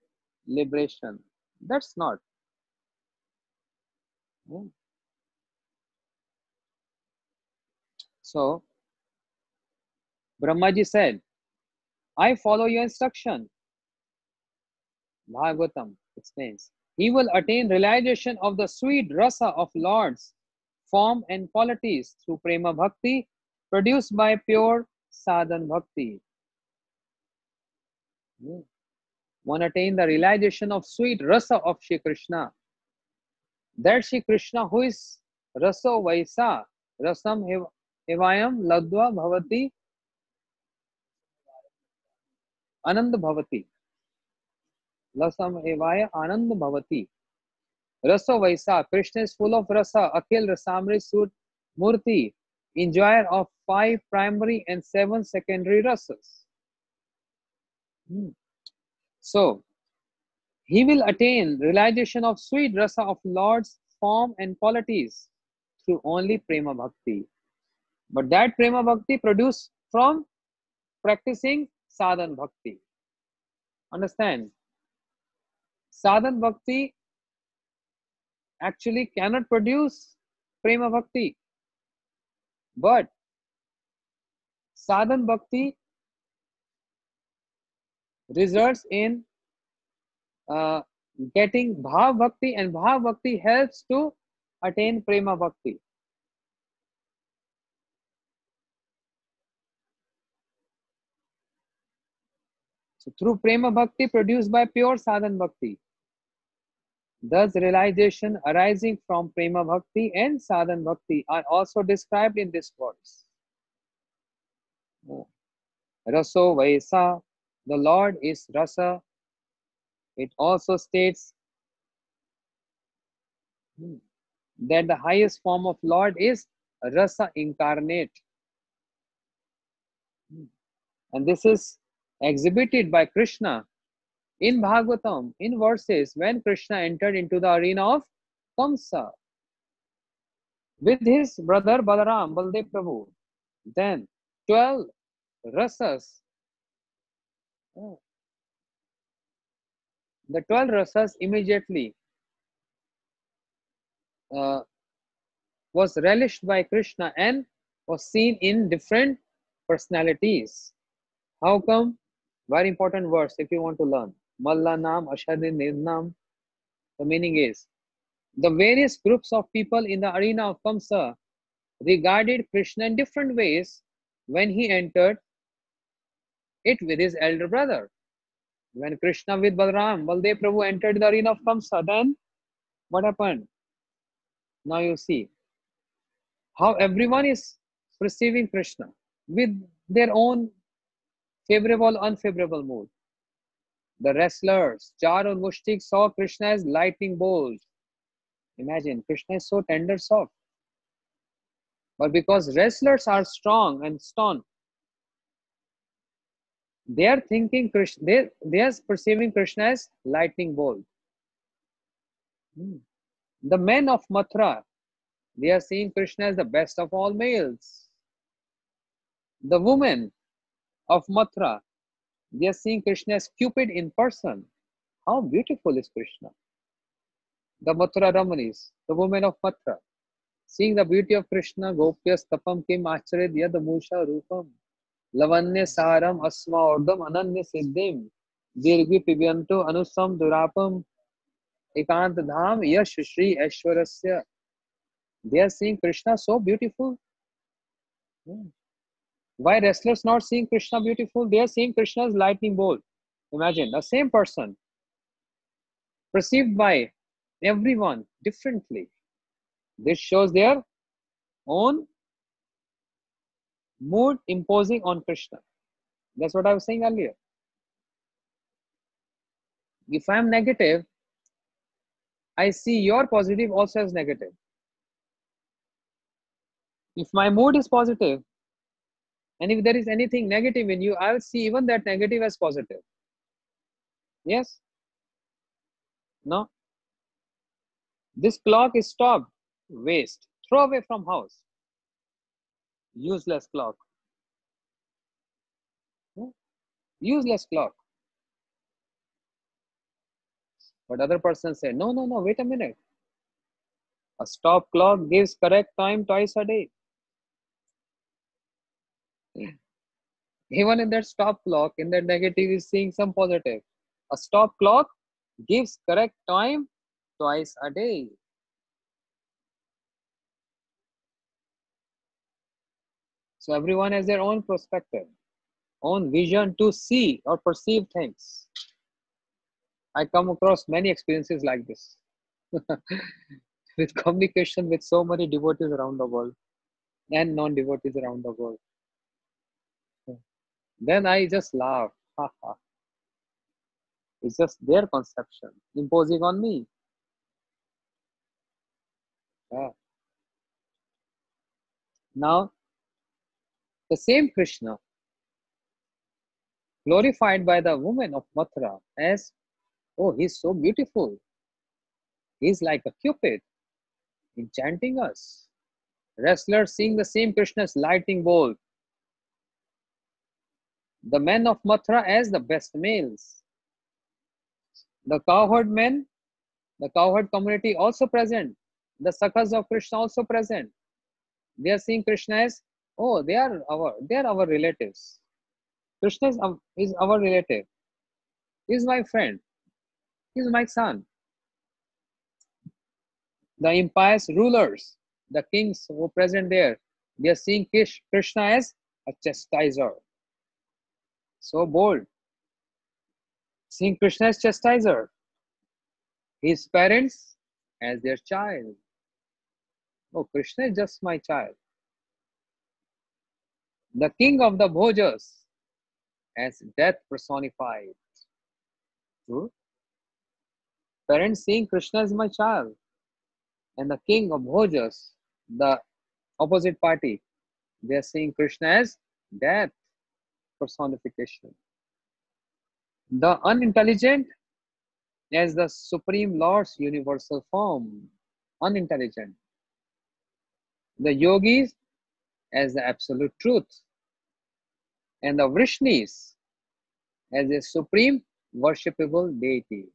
[SPEAKER 1] liberation. That's not. So, Brahmaji said, I follow your instruction. Bhagavatam explains. He will attain realization of the sweet rasa of Lord's form and qualities through Prema Bhakti produced by pure Sadhan Bhakti. One attain the realization of sweet rasa of Shri Krishna. That Shri Krishna who is raso vaisa, rasam hevayam ladva bhavati anand bhavati. Rasam hevaya anand bhavati. Raso vaisa, Krishna is full of rasa, akhil rasamri sut murti, enjoyer of 5 primary and 7 secondary rasas. So, he will attain realization of sweet rasa of Lord's form and qualities through only Prema Bhakti. But that Prema Bhakti produced from practicing Sadhan Bhakti. Understand? Sadhan Bhakti actually cannot produce Prema Bhakti. But Sadhan bhakti results in getting bhav bhakti, and bhav bhakti helps to attain prema bhakti. So through prema bhakti produced by pure sadhan bhakti, thus realization arising from prema bhakti and sadhan bhakti are also described in this verse. Raso Vaisa, the Lord is Rasa. It also states that the highest form of Lord is Rasa incarnate. And this is exhibited by Krishna in Bhagavatam in verses when Krishna entered into the arena of Kamsa with his brother Balaram, Baldev Prabhu. Then 12 rasas, the 12 rasas immediately was relished by Krishna and was seen in different personalities. How come? Very important verse if you want to learn. Malla Nam Ashadin Nirnam. The meaning is the various groups of people in the arena of Kamsa regarded Krishna in different ways when he entered it with his elder brother. When Krishna with Balram, Baldev Prabhu entered the arena of Kamsa, then what happened? Now you see how everyone is perceiving Krishna with their own favorable, unfavorable mood. The wrestlers, Char and Mushtik, saw Krishna as lightning bolt. Imagine, Krishna is so tender, soft. But because wrestlers are strong and stern, they are thinking Krishna, they are perceiving Krishna as lightning bolt. The men of Mathura, they are seeing Krishna as the best of all males. The women of Mathura, they are seeing Krishna as Cupid in person. How beautiful is Krishna! The Mathura Ramanis, the women of Mathura, seeing the beauty of Krishna, Gopyas tapam kim acharid yad musha rupam, lavanya saram asma ordam ananya siddhim, dirghi pibyanto anusam durapam, ekant dham yash shri aishwarasya. They are seeing Krishna so beautiful. Why wrestlers not seeing Krishna beautiful? They are seeing Krishna as lightning bolt. Imagine the same person perceived by everyone differently. This shows their own mood imposing on Krishna. That's what I was saying earlier. If I am negative, I see your positive also as negative. If my mood is positive, and if there is anything negative in you, I will see even that negative as positive. Yes? No? This clock is stopped. Waste. Throw away from house. Useless clock. Useless clock. But other person say, no, no, no, wait a minute. A stop clock gives correct time twice a day. Even in that stop clock, in that negative is seeing some positive. A stop clock gives correct time twice a day. So everyone has their own perspective, own vision to see or perceive things. I come across many experiences like this with communication with so many devotees around the world and non-devotees around the world. Then I just laugh. Ha ha. It's just their conception imposing on me. Yeah. Now, the same Krishna, glorified by the woman of Mathura as, oh, he's so beautiful. He's like a Cupid, enchanting us. Wrestlers seeing the same Krishna's lightning bolt. The men of Mathura as the best males. The cowherd men, the cowherd community also present. The Sakhas of Krishna also present. They are seeing Krishna as, Oh, they are our relatives. Krishna is our relative. He's my friend. He's my son. The empire's rulers, the kings who are present there, they are seeing Krishna as a chastiser. So bold. Seeing Krishna as chastiser. His parents as their child. Oh, Krishna is just my child. The king of the Bhojas as death personified. True. Parents seeing Krishna as my child. And the king of Bhojas, the opposite party, they are seeing Krishna as death personification. The unintelligent as the Supreme Lord's universal form. Unintelligent. The yogis as the absolute truth. And the Vrishnis as a supreme worshipable deity.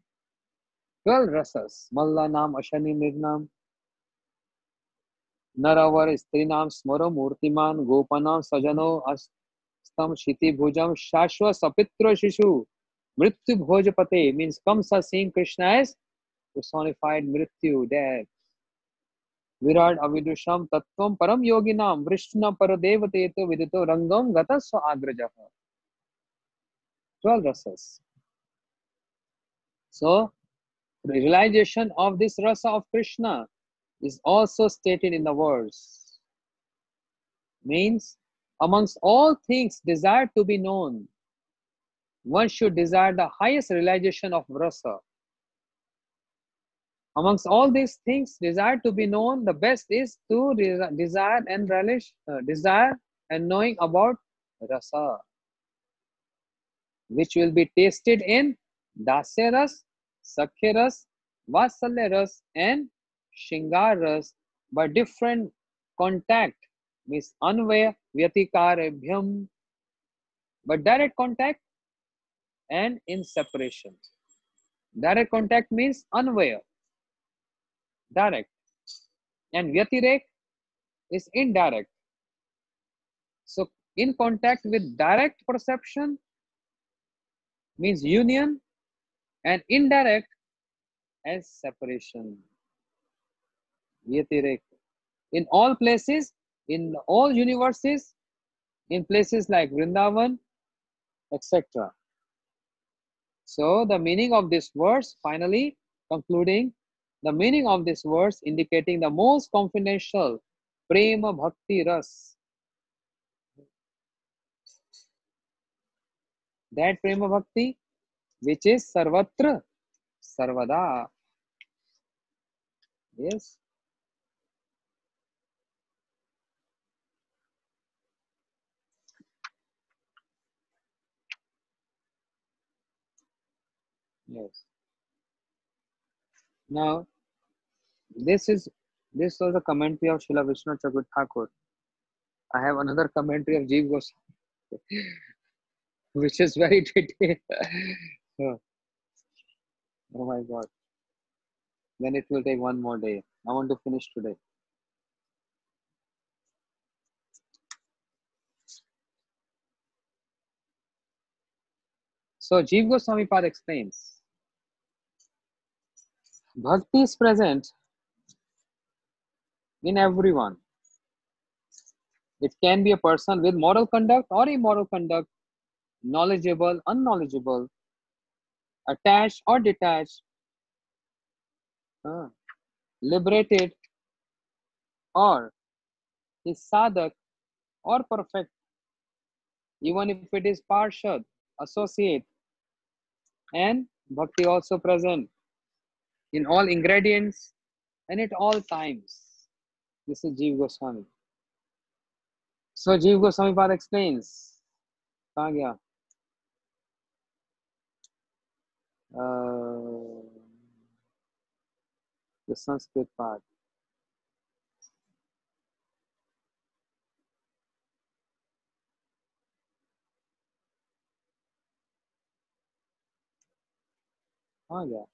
[SPEAKER 1] 12 rasas. Malla Nam Ashani Mirnam. Narwar स्त्रीणाम स्मरो मूर्तिमान गोपनाम सजनो अस्तम Kshitiz भुजम शाश्वत सपित्र शिशु मृत्यु भोजपते means comes as seeing Krishna as personified mrityu death Virat अविदुषम तत्वम परम योगिनाम वृष्ण पर देवतेतो विदितो रंगम गतस्व आग्रजः 12 rasas. So the realization of this rasa of Krishna is also stated in the verse. Means amongst all things desired to be known, one should desire the highest realization of rasa. Amongst all these things desired to be known, the best is to desire and relish, desire and knowing about rasa, which will be tasted in dasya ras, sakhya ras, vatsalya ras, and shingar ras by different contact, means anvaya vyatikarebhyam, but direct contact and in separation. Direct contact means anvaya, direct, and vyatirek is indirect. So, in contact with direct perception means union, and indirect as separation. Vyatirek. In all places, in all universes, in places like Vrindavan, etc. So, the meaning of this verse, finally concluding, the meaning of this verse indicating the most confidential prema bhakti ras. That prema bhakti which is sarvatra, sarvada. Yes. Yes. Now, this is this was a commentary of Srila Vishnu Chakravarti Thakur. I have another commentary of Jeev Goswami, which is very detailed. Oh, oh my God. Then it will take one more day. I want to finish today. So Jeev Goswami Pad explains, Bhakti is present in everyone. It can be a person with moral conduct or immoral conduct, knowledgeable, unknowledgeable, attached or detached, liberated or is sadhak or perfect, even if it is parshad, associate, and bhakti also present in all ingredients and at all times. This is Jeev Goswami. So Jeev Goswami Pad explains, कहाँ गया? The Sanskrit part. कहाँ गया?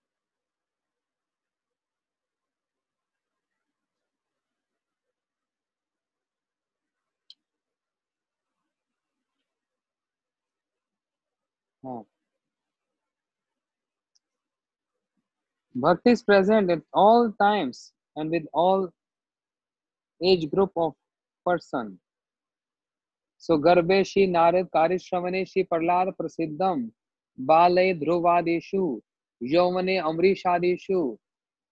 [SPEAKER 1] हाँ, Bhakti is present at all times and with all age group of person. So गर्भे श्री नारद कार्यश्रवणे श्री प्रहलाद प्रसिद्धम बाले ध्रुवादिषु यौवने अमरीशादिषु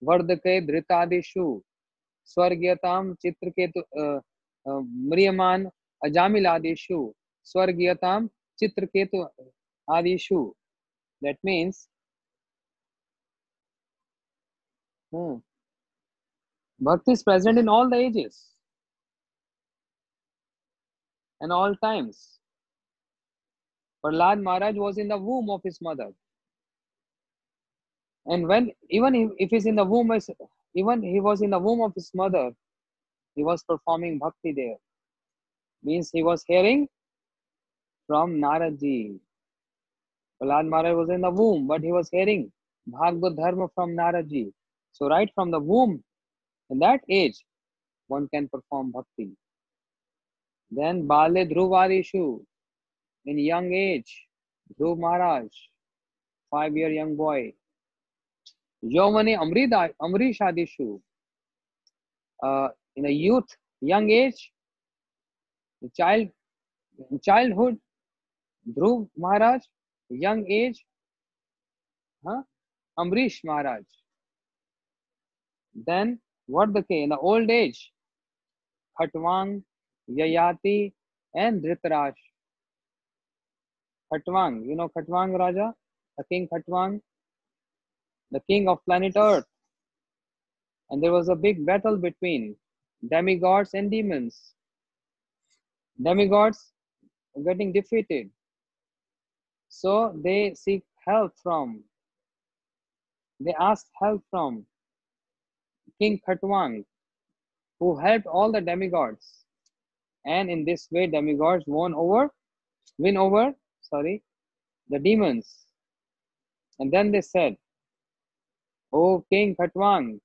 [SPEAKER 1] वर्धके धृतादिषु स्वर्गीयताम Chitraketu म्रियमान अजामिलादिषु स्वर्गीयताम Chitraketu आदिषु. That means Bhakti is present in all the ages and all times. Prahlad Maharaj was in the womb of his mother, and when even if he's in the womb, even he was in the womb of his mother, he was performing bhakti there. Means he was hearing from Naradji. Prahlad Maharaj was in the womb, but he was hearing Bhagavad Dharma from Naradji. So right from the womb, in that age, one can perform bhakti. Then Bale Dhruvadishu, in young age, Dhruv Maharaj, 5-year young boy. Yomani Amrish Adishu, in a youth, young age, childhood, Dhruv Maharaj, young age, Amrish Maharaj. Then Vardhake, in the old age, Khatwang, Yayati, and Dhritarashtra. Khatwang, you know Khatwang Raja, the king Khatwang, the king of planet Earth. And there was a big battle between demigods and demons. Demigods getting defeated. So they asked help from King Khatwang, who helped all the demigods. And in this way, demigods win over the demons. And then they said, "Oh King Khatwang,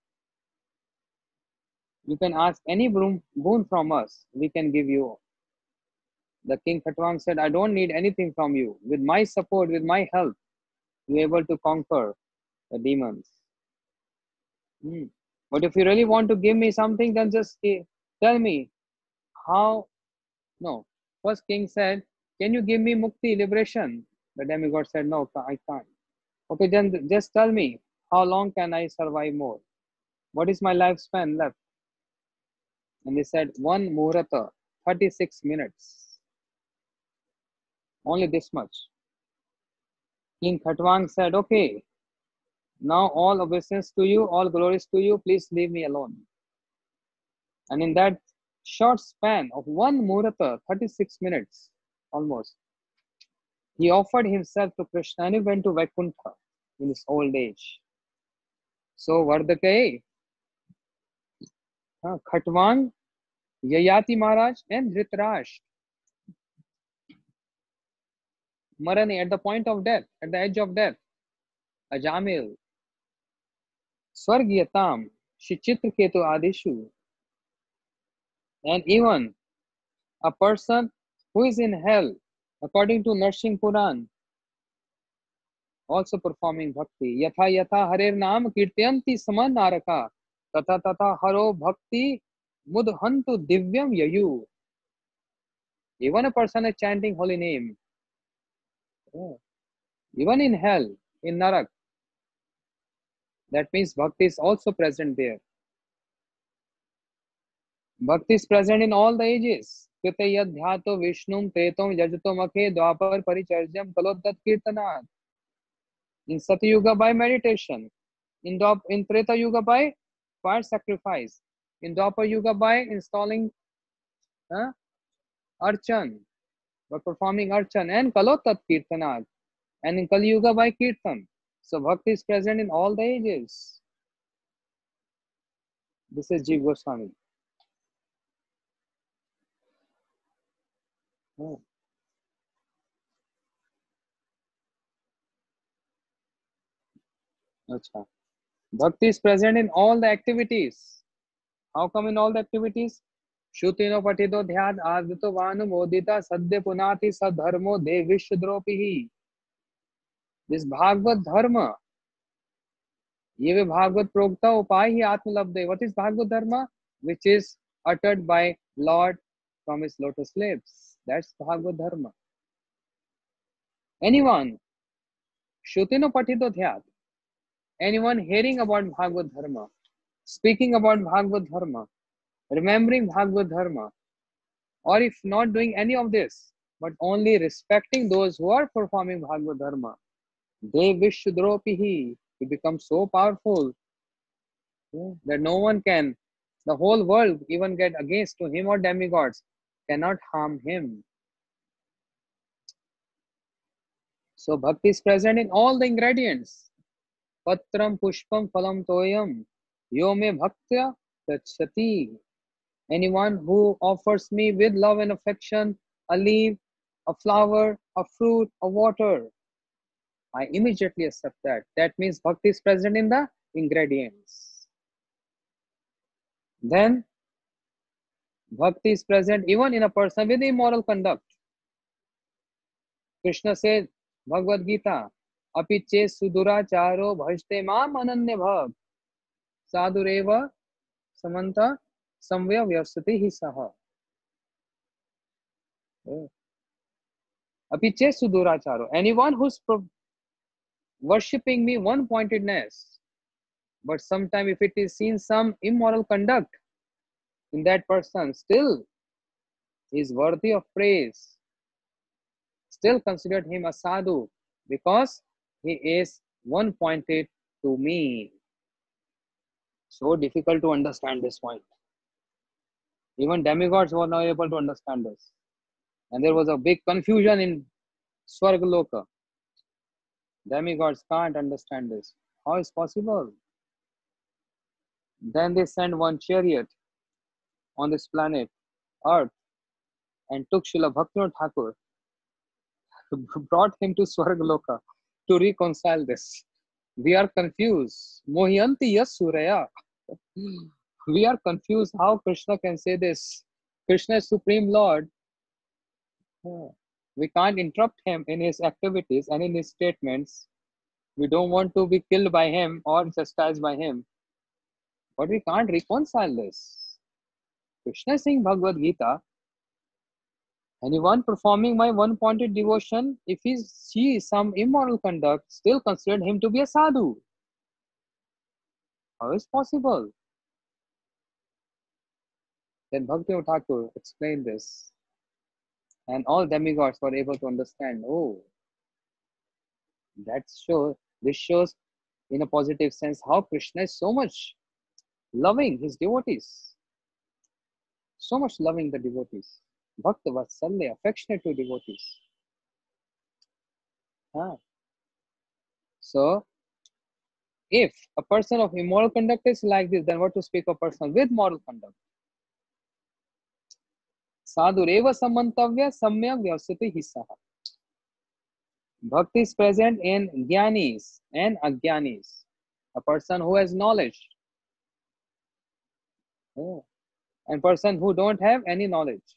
[SPEAKER 1] you can ask any boon from us, we can give you." The King Khatwang said, "I don't need anything from you. With my support, with my help, you're able to conquer the demons. But if you really want to give me something, then just tell me how." No. First king said, "Can you give me mukti, liberation?" The demigod said, "No, I can't." "Okay, then just tell me, how long can I survive more? What is my lifespan left?" And they said, "One muhurata, 36 minutes. Only this much." King Khatwang said, "Okay, now all obeisance to you, all glories to you, please leave me alone." And in that short span of one muhurata, 36 minutes almost, he offered himself to Krishna and he went to Vaikuntha in his old age. So Vardhake, Khatwang, Yayati Maharaj, and Dhritarashtra, Marani, at the point of death, at the edge of death, Ajamil, Swargyatam, Shri Chitraketu Adishu, and even a person who is in hell, according to Narsingh Puran, also performing bhakti. Yatha yatha harer naam kirtyanti saman naraka, tata tata haro bhakti mudhantu divyam yayu. Even a person is chanting holy name, even in hell, in Narak, that means bhakti is also present there. Bhakti is present in all the ages. Krita yadhyato vishnum tretom yajto makhe dwapar paricharjam kaloddat kirtanat. In Satyuga by meditation. In Treta Yuga by fire sacrifice. In Dwapar Yuga by installing Archan, by performing Archan, and Kalotat Kirtanat. And in Kali Yuga by Kirtan. So Bhakti is present in all the ages. This is Jeev Goswami. Achha. Bhakti is present in all the activities. How come in all the activities? Shutino patido dhyad advito vanumodita sadhya punati sadharmo devish dropihi. This Bhagavad Dharma, ये वे भागवत प्रोक्ता उपाय ही आत्मलब्धे. What is Bhagavad Dharma? Which is uttered by Lord from his lotus lips. That's Bhagavad Dharma. Anyone, Shutino Patito Dhyat, anyone hearing about Bhagavad Dharma, speaking about Bhagavad Dharma, remembering Bhagavad Dharma, or if not doing any of this, but only respecting those who are performing Bhagavad Dharma, they Vishudropihi, he becomes so powerful that no one can, the whole world even get against to him or demigods, cannot harm him. So bhakti is present in all the ingredients. Patram pushpam phalam toyam yo me bhaktya tachati. Anyone who offers me with love and affection a leaf, a flower, a fruit, a water, I immediately accept that. That means bhakti is present in the ingredients. Then bhakti is present even in a person with immoral conduct. Krishna says, Bhagavad Gita, apiche suduracharo bhajte mam ananya bhav sadureva samanta samvya vyasati hi saha. Apiche suduracharo, anyone who's worshipping me one pointedness, but sometime if it is seen some immoral conduct in that person, still is worthy of praise. Still considered him a sadhu because he is one pointed to me. So difficult to understand this point. Even demigods were not able to understand this. And there was a big confusion in Swargaloka. Demigods can't understand this. How is possible? Then they sent one chariot on this planet, Earth, and took Srila Bhaktivinoda Thakur, brought him to Swargaloka to reconcile this. We are confused. Mohiyanti yas suraya. We are confused how Krishna can say this. Krishna is Supreme Lord. We can't interrupt him in his activities and in his statements. We don't want to be killed by him or chastised by him. But we can't reconcile this. Krishna is saying Bhagavad Gita, anyone performing my one-pointed devotion, if he sees some immoral conduct, still consider him to be a sadhu. How is possible? Then Bhaktivinoda Thakur explained this. And all demigods were able to understand, oh, this shows in a positive sense how Krishna is so much loving his devotees. So much loving the devotees. Bhakta Vatsalya, affectionate to devotees. So, if a person of immoral conduct is like this, then what to speak of a person with moral conduct? Sadhureva samantavya samyak vyasati hisaha. Bhakti is present in jnanis and agyanis. A person who has knowledge. And person who don't have any knowledge.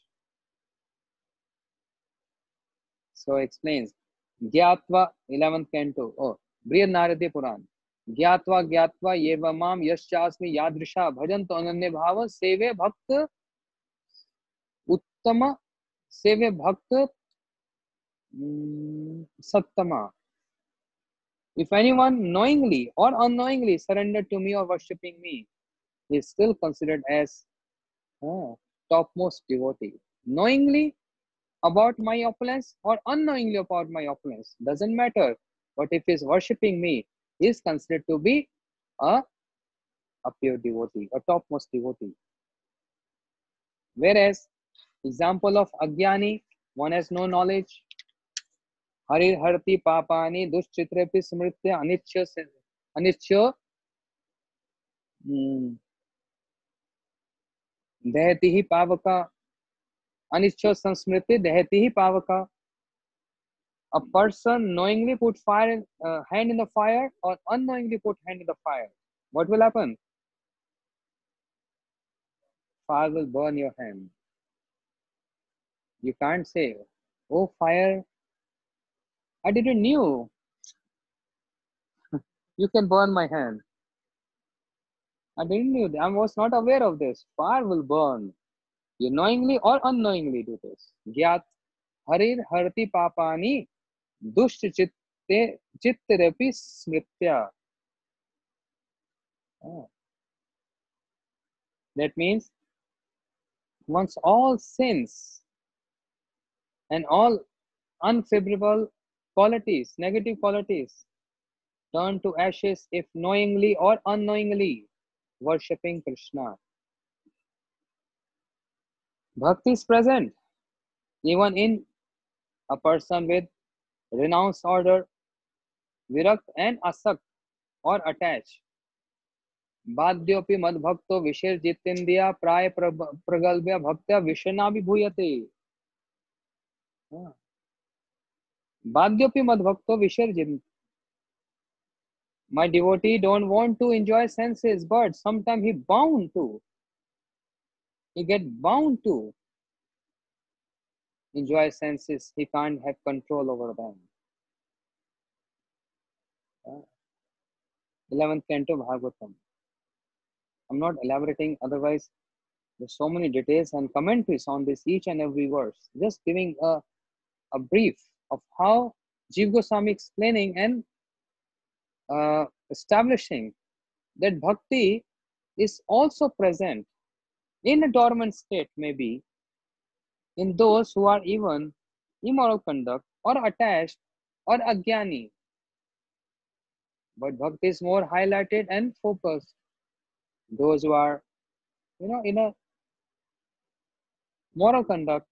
[SPEAKER 1] So explains, Gyatva, 11th canto, Brihad Naradi Puran. Gyatva gyatva yeva mam yaschasmi yadrisha bhajanto ananya bhava seve bhakta uttama seve bhakta sattama. If anyone knowingly or unknowingly surrendered to me or worshipping me, he is still considered as topmost devotee. Knowingly about my opulence or unknowingly about my opulence, doesn't matter. But if he is worshipping me, he is considered to be a pure devotee, a topmost devotee. Whereas, example of Agyani, one has no knowledge. Hari harti papani dushchitrepi smritya anitya dehati hi pavaka anitya sansmriti dehati hi pavaka. A person knowingly put hand in the fire or unknowingly put hand in the fire. What will happen? Fire will burn your hand. You can't say, oh fire, I didn't knew. You can burn my hand. I didn't know. I was not aware of this. Fire will burn. You knowingly or unknowingly do this. Gyat harir harti papani दुष्ट चित्ते चित्तरपि smritya. That means once all sins and all unfavorable qualities, negative qualities, turn to ashes if knowingly or unknowingly worshipping Krishna. Bhakti is present even in a person with renounced order, virakt and asakt or attached. बाध्योपि मद्भक्तो विशेषजितेन्द्रिया प्राय प्रगल्भ्य भक्त्या विषणाभिभूयते. बाध्योपि मद्भक्तो विसर्जित. My devotee don't want to enjoy senses, but sometimes he bound to. He get bound to enjoy senses. He can't have control over them. 11th canto Bhagavatam. I'm not elaborating, otherwise there's so many details and commentaries on this each and every verse. Just giving a brief of how Jiva Goswami explaining and establishing that bhakti is also present in a dormant state, maybe in those who are even immoral conduct or attached or agyani. But bhakti is more highlighted and focused. Those who are, in a moral conduct,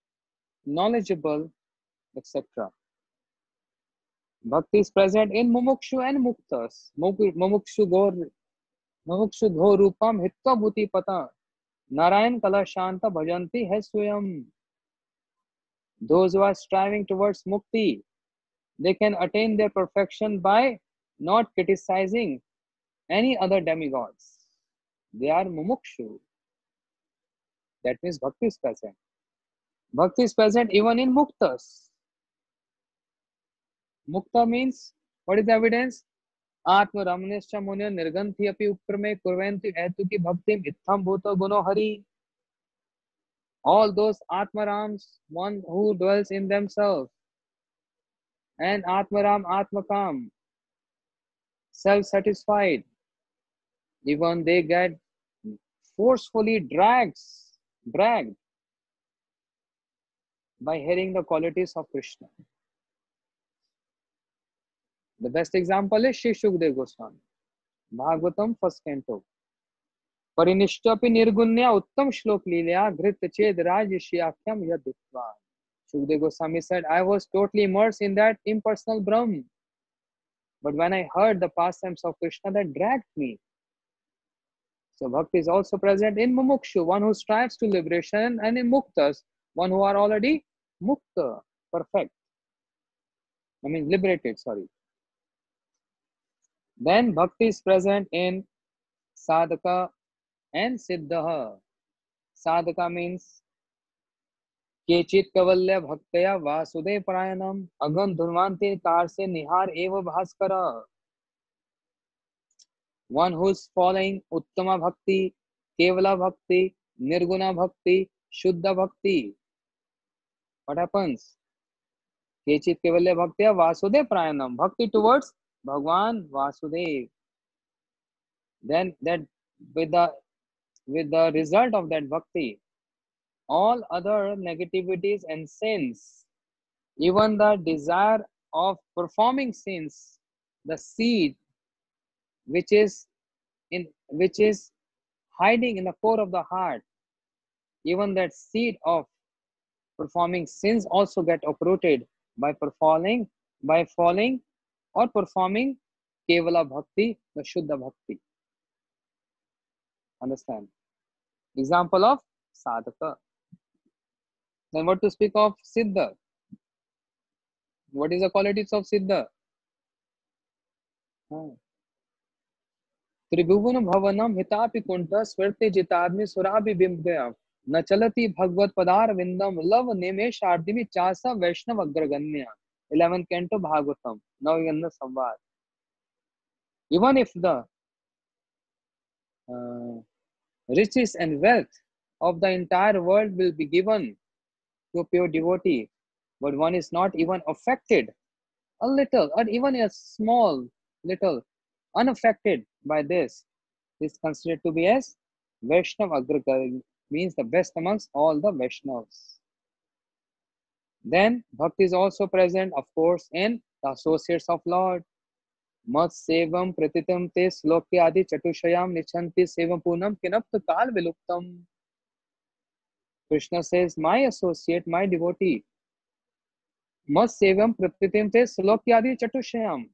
[SPEAKER 1] knowledgeable, etc. Bhakti is present in mumukshu and muktas. Mumukshu gho rupam hitva bhuti pata. Narayan kala shanta bhajanti hai swayam. Those who are striving towards mukti, they can attain their perfection by not criticizing any other demigods. They are mumukshu. That means bhakti is present. Bhakti is present even in muktas. Mukta means, what is the evidence? Atma ramnescha munyo nirganthi api uprame kurvanti etuki bhaktim itham bhuta guno hari. All those Atmarams, one who dwells in themselves, and Atmaram Atmakam, self-satisfied, even they get forcefully dragged by hearing the qualities of Krishna. The best example is Shri Shukdev Goswami, Bhagavatam, 1st canto. Parinishtapi nirgunya uttam shlok lilya घृत चेद राजश्याख्यम yadutva. Shukdev Goswami said, I was totally immersed in that impersonal Brahm. But when I heard the pastimes of Krishna, that dragged me. So bhakti is also present in mumukshu, one who strives to liberation, and in muktas, one who are already mukta, perfect. Liberated, sorry. Then bhakti is present in sadhaka and siddha. Sadhaka means केचित कवल्य भक्तया Vasudev परायणम अगम धुर्मांते तार से निहार एव Bhaskar. One who is following uttama bhakti, kevala bhakti, nirguna bhakti, shuddha bhakti. What happens? केचित Kewalya भक्तया Vasudev परायणम, bhakti towards Bhagwan Vasudev. Then that with the result of that bhakti, all other negativities and sins, even the desire of performing sins, the seed which is hiding in the core of the heart, even that seed of performing sins also get uprooted by falling or performing kevala bhakti, the shuddha bhakti. Understand? Example of sadhaka. Then what to speak of siddha? What is the qualities of siddha? त्रिभुवन भवनम हितापि कुंठ स्वर्ते जितादमि सुराभि बिंबया न चलति भगवत पदार विंदम love निमेशार्दिमि चासा वैष्णव अग्रगण्य. 11th canto Bhagavatam, Navaganda Samvad. Even if the uh, riches and wealth of the entire world will be given to a pure devotee, but one is not even affected a little, or even a small little, unaffected by this, is considered to be as Vaishnav Agragari, means the best amongst all the Vaishnavas. Then Bhakti is also present, of course, in the associates of Lord. Mat sevam pratitam te slokya adi chatushayam nichanti sevam punam kinapta kal viluptam. Krishna says, my associate, my devotee, mat sevam pratitam te slokya adi chatushayam.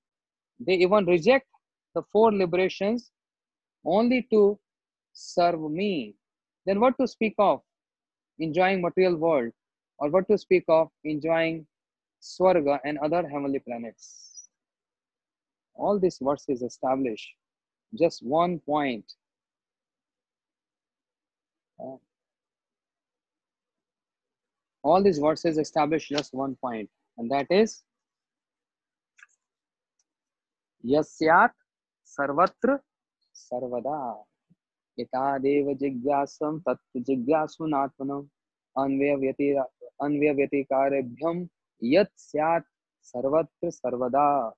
[SPEAKER 1] They even reject the four liberations only to serve me. Then what to speak of enjoying material world, or what to speak of enjoying Swarga and other heavenly planets? All these verses establish just one point. Uh, all these verses establish just one point, and that is Yasyat Sarvatra Sarvada. Itadev jigyasam tat jigyasunatmanam अन्वयव्यतिकारेभ्यम यत् स्यात् सर्वत्र सर्वदा.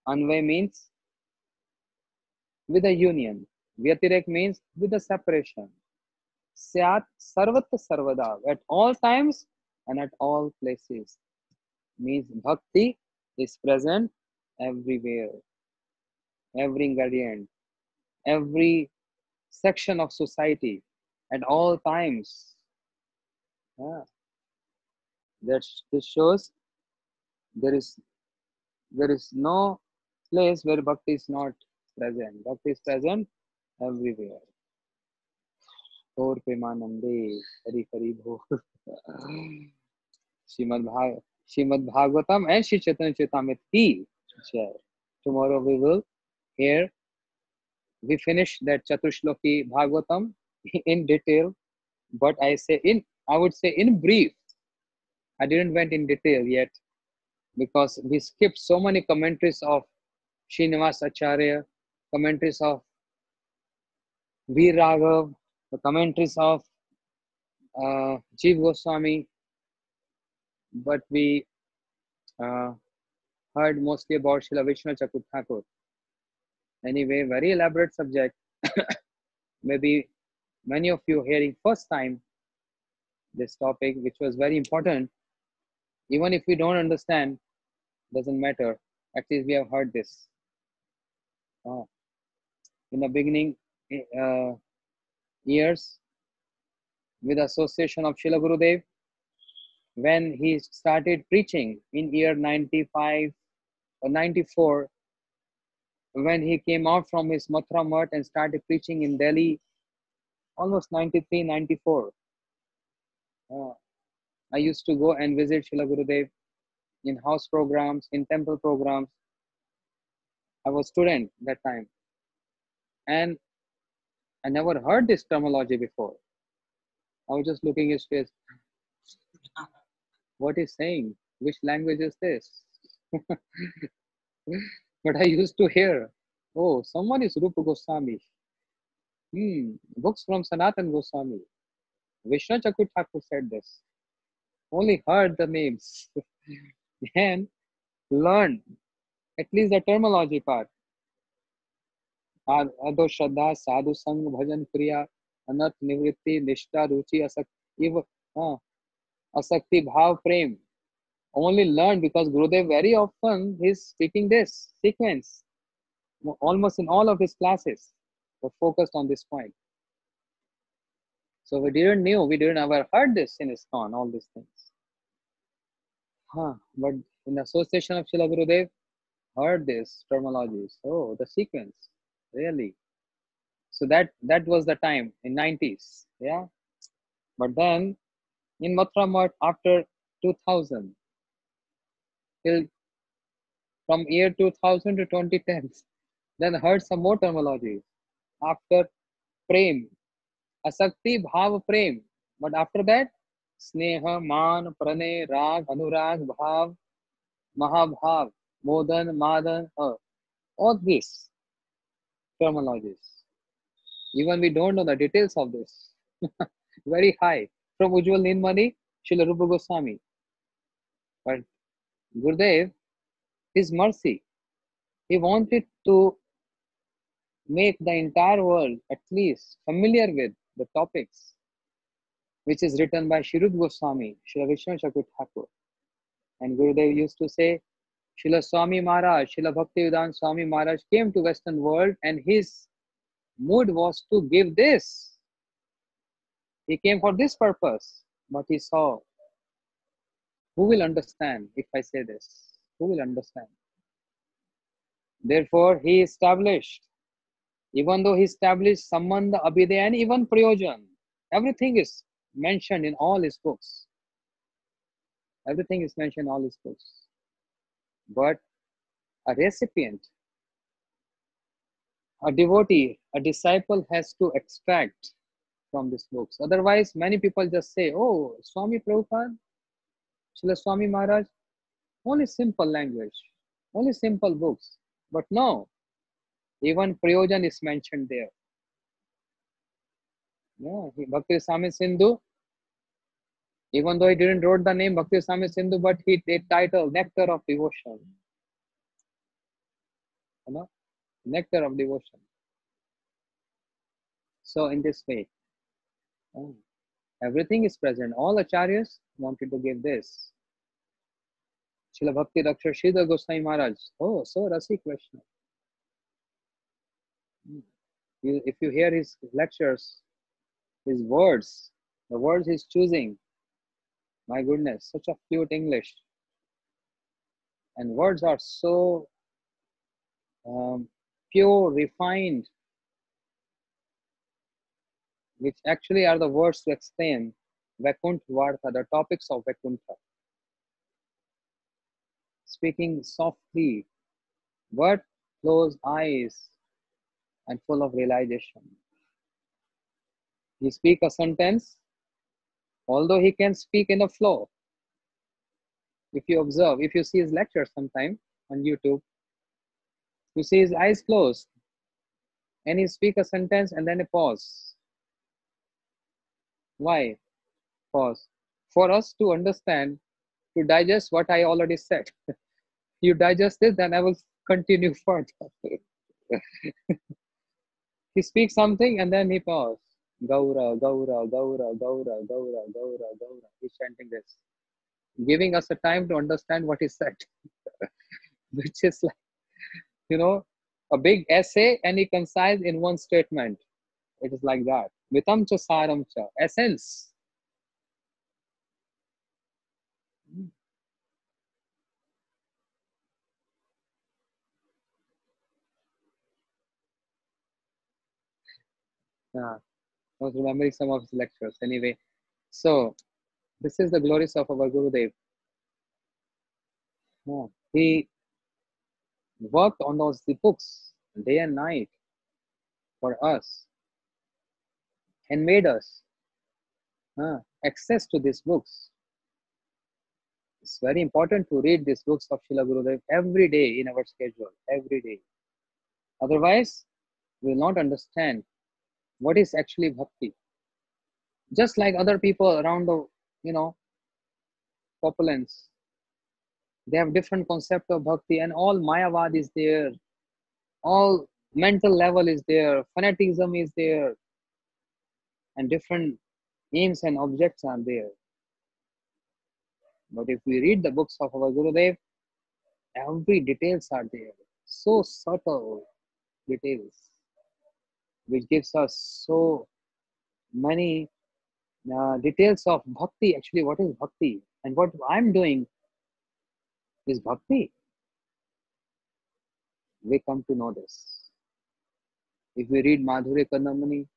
[SPEAKER 1] Anvay means with a union. Vyatirek means with a separation. Syat sarvatra sarvada, at all times and at all places, means bhakti is present everywhere, every ingredient, every section of society, at all times. Yeah. This shows there is no place where bhakti is not present. Bhakti is present everywhere. और प्रेमानंदे हरि हरि बोल. Shrimad Bhagavatam and Shri Chaitanya Charitamrita ki jai. Tomorrow we finish that Chatushloki Bhagavatam in detail, but I would say in brief. I didn't went in detail yet because we skipped so many commentaries of Srinivas Acharya, commentaries of Veer Raghav, the commentaries of Jeev Goswami, but we uh, heard mostly about Srila Vishnu Chakur Thakur. Anyway, very elaborate subject. Maybe many of you hearing first time this topic, which was very important. Even if we don't understand, doesn't matter. At least we have heard this. In the beginning years, with association of Srila Gurudev, when he started preaching in year 95 or 94, when he came out from his Mathura Mutt and started preaching in Delhi, almost 93, 94. I used to go and visit Srila Gurudev in house programs, in temple programs. I was a student that time. And I never heard this terminology before. I was just looking at his face. What is saying? Which language is this? But I used to hear, oh, someone is Rupa Goswami. Books from Sanatan Goswami. Vishnu Chakur Thakur said this. Only heard the names and learned at least the terminology part. Adho Shraddha, Sadhu Sang, Bhajan Kriya, Anat Nivritti, Nishta, Ruchi, Asakti, Bhav, Prem. Only learned because Gurudev very often is speaking this sequence. Almost in all of his classes were focused on this point. So we didn't ever heard this in ISKCON, all these things. But in association of Srila Gurudev, heard this terminology. So the sequence, really. So that was the time in 90s, yeah. But then in Mathura Mutt after 2000, till from year 2000 to 2010, then heard some more terminology. After Prem, Asakti, Bhav, Prem. But after that, Sneha, Man, Pranay, Rag, Anurag, Bhav, Mahabhav. Modan, Madan, all these terminologies. Even we don't know the details of this. Very high. From Ujjwal Nilmani, Srila Rupa Goswami. But Gurudev, his mercy, he wanted to make the entire world at least familiar with the topics which is written by Shri Rupa Goswami, Srila Vishnu Chakur Thakur. And Gurudev used to say, Srila Swami Maharaj, Srila Bhaktivedanta Swami Maharaj came to Western world and his mood was to give this. He came for this purpose, but he saw, who will understand if I say this? Who will understand? Therefore, he established, even though he established Sambandha, Abhidaya, and even Prayojan, everything is mentioned in all his books. Everything is mentioned in all his books. But a recipient, a devotee, a disciple has to extract from these books. Otherwise, many people just say, oh, Swami Prabhupada, Srila Swami Maharaj, only simple language, only simple books. But no, even Prayojan is mentioned there. Yeah, Bhakti Sami Sindhu, even though he didn't wrote the name Bhakti Sami Sindhu, but he did title Nectar of Devotion. You know, Nectar of Devotion. So in this way, everything is present. All acharyas wanted to give this. Srila Bhakti Raksha Sridhar Goswami Maharaj. Oh, so Rasik Krishna. If you hear his lectures, his words, the words he's choosing, my goodness, such a cute English. And words are so pure, refined, which actually are the words to explain Vaikuntha Vartha, the topics of Vaikuntha. Speaking softly, but closed eyes and full of realization. He speak a sentence, although he can speak in a flow. If you observe, if you see his lecture sometime on YouTube, you see his eyes closed and he speak a sentence and then a pause. Why? Pause. For us to understand, to digest what I already said. You digest it, then I will continue further. He speaks something and then he pauses. Gaura, Gaura, Gaura, Gaura, Gaura, Gaura, Gaura. He's chanting this, giving us a time to understand what he said, which is like, a big essay and he concise in one statement. It is like that. Vitam cha saram cha. Essence. Yeah. I was remembering some of his lectures. Anyway, so this is the glories of our Gurudev. Yeah. He worked on those books day and night for us and made us access to these books. It's very important to read these books of Srila Gurudev every day in our schedule, every day. Otherwise, we will not understand what is actually bhakti. Just like other people around the, populace, they have different concept of bhakti and all mayavad is there, all mental level is there, fanaticism is there, and different aims and objects are there. But if we read the books of our Gurudev, every details are there, so subtle details, which gives us so many details of bhakti. Actually, what is bhakti and what I'm doing is bhakti. We come to know this. If we read Madhurya Kadamani,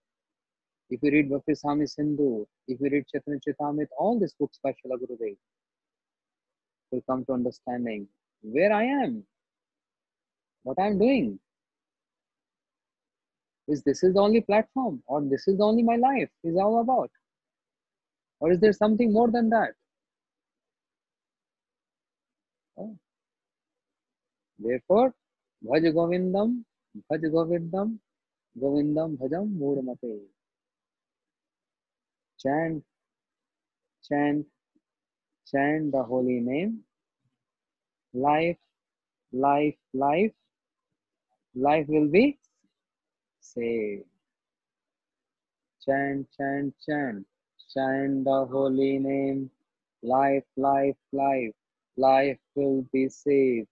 [SPEAKER 1] if we read Bhakti Sami Sindhu, if we read Chaitanya Charitamrita, all these books by Srila Gurudev, will come to understanding where I am, what I'm doing. Is this is the only platform, or this is the only my life is all about? Or is there something more than that? Oh. Therefore, bhaj govindam, govindam bhajam murmate. Chant, chant, chant the holy name. Life, life, life, life will be saved. Chant, chant, chant, chant the holy name. Life, life, life, life will be saved.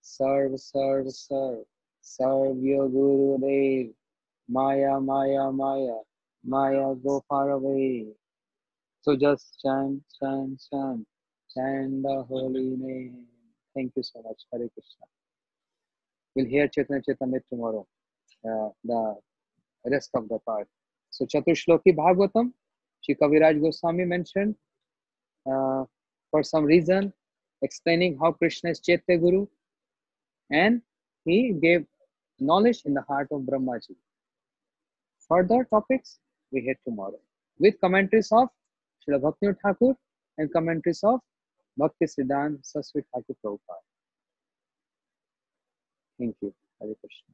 [SPEAKER 1] Serve, serve, serve, serve your Guru Dev. Maya, Maya, Maya, Maya, go far away. So just chant, chant, chant, chant the holy name. Thank you so much. Hare Krishna. We'll hear Chaitanya Chaitamrit tomorrow, the rest of the part. So Chatushloki Bhagavatam, Shri Kaviraj Goswami mentioned uh, for some reason, explaining how Krishna is Chaitya Guru, and he gave knowledge in the heart of Brahmaji. Further topics we hear tomorrow with commentaries of Srila Bhakti Thakur and commentaries of Bhakti Siddhanta Saraswati Thakur Prabhupada. Thank you. Hare Krishna.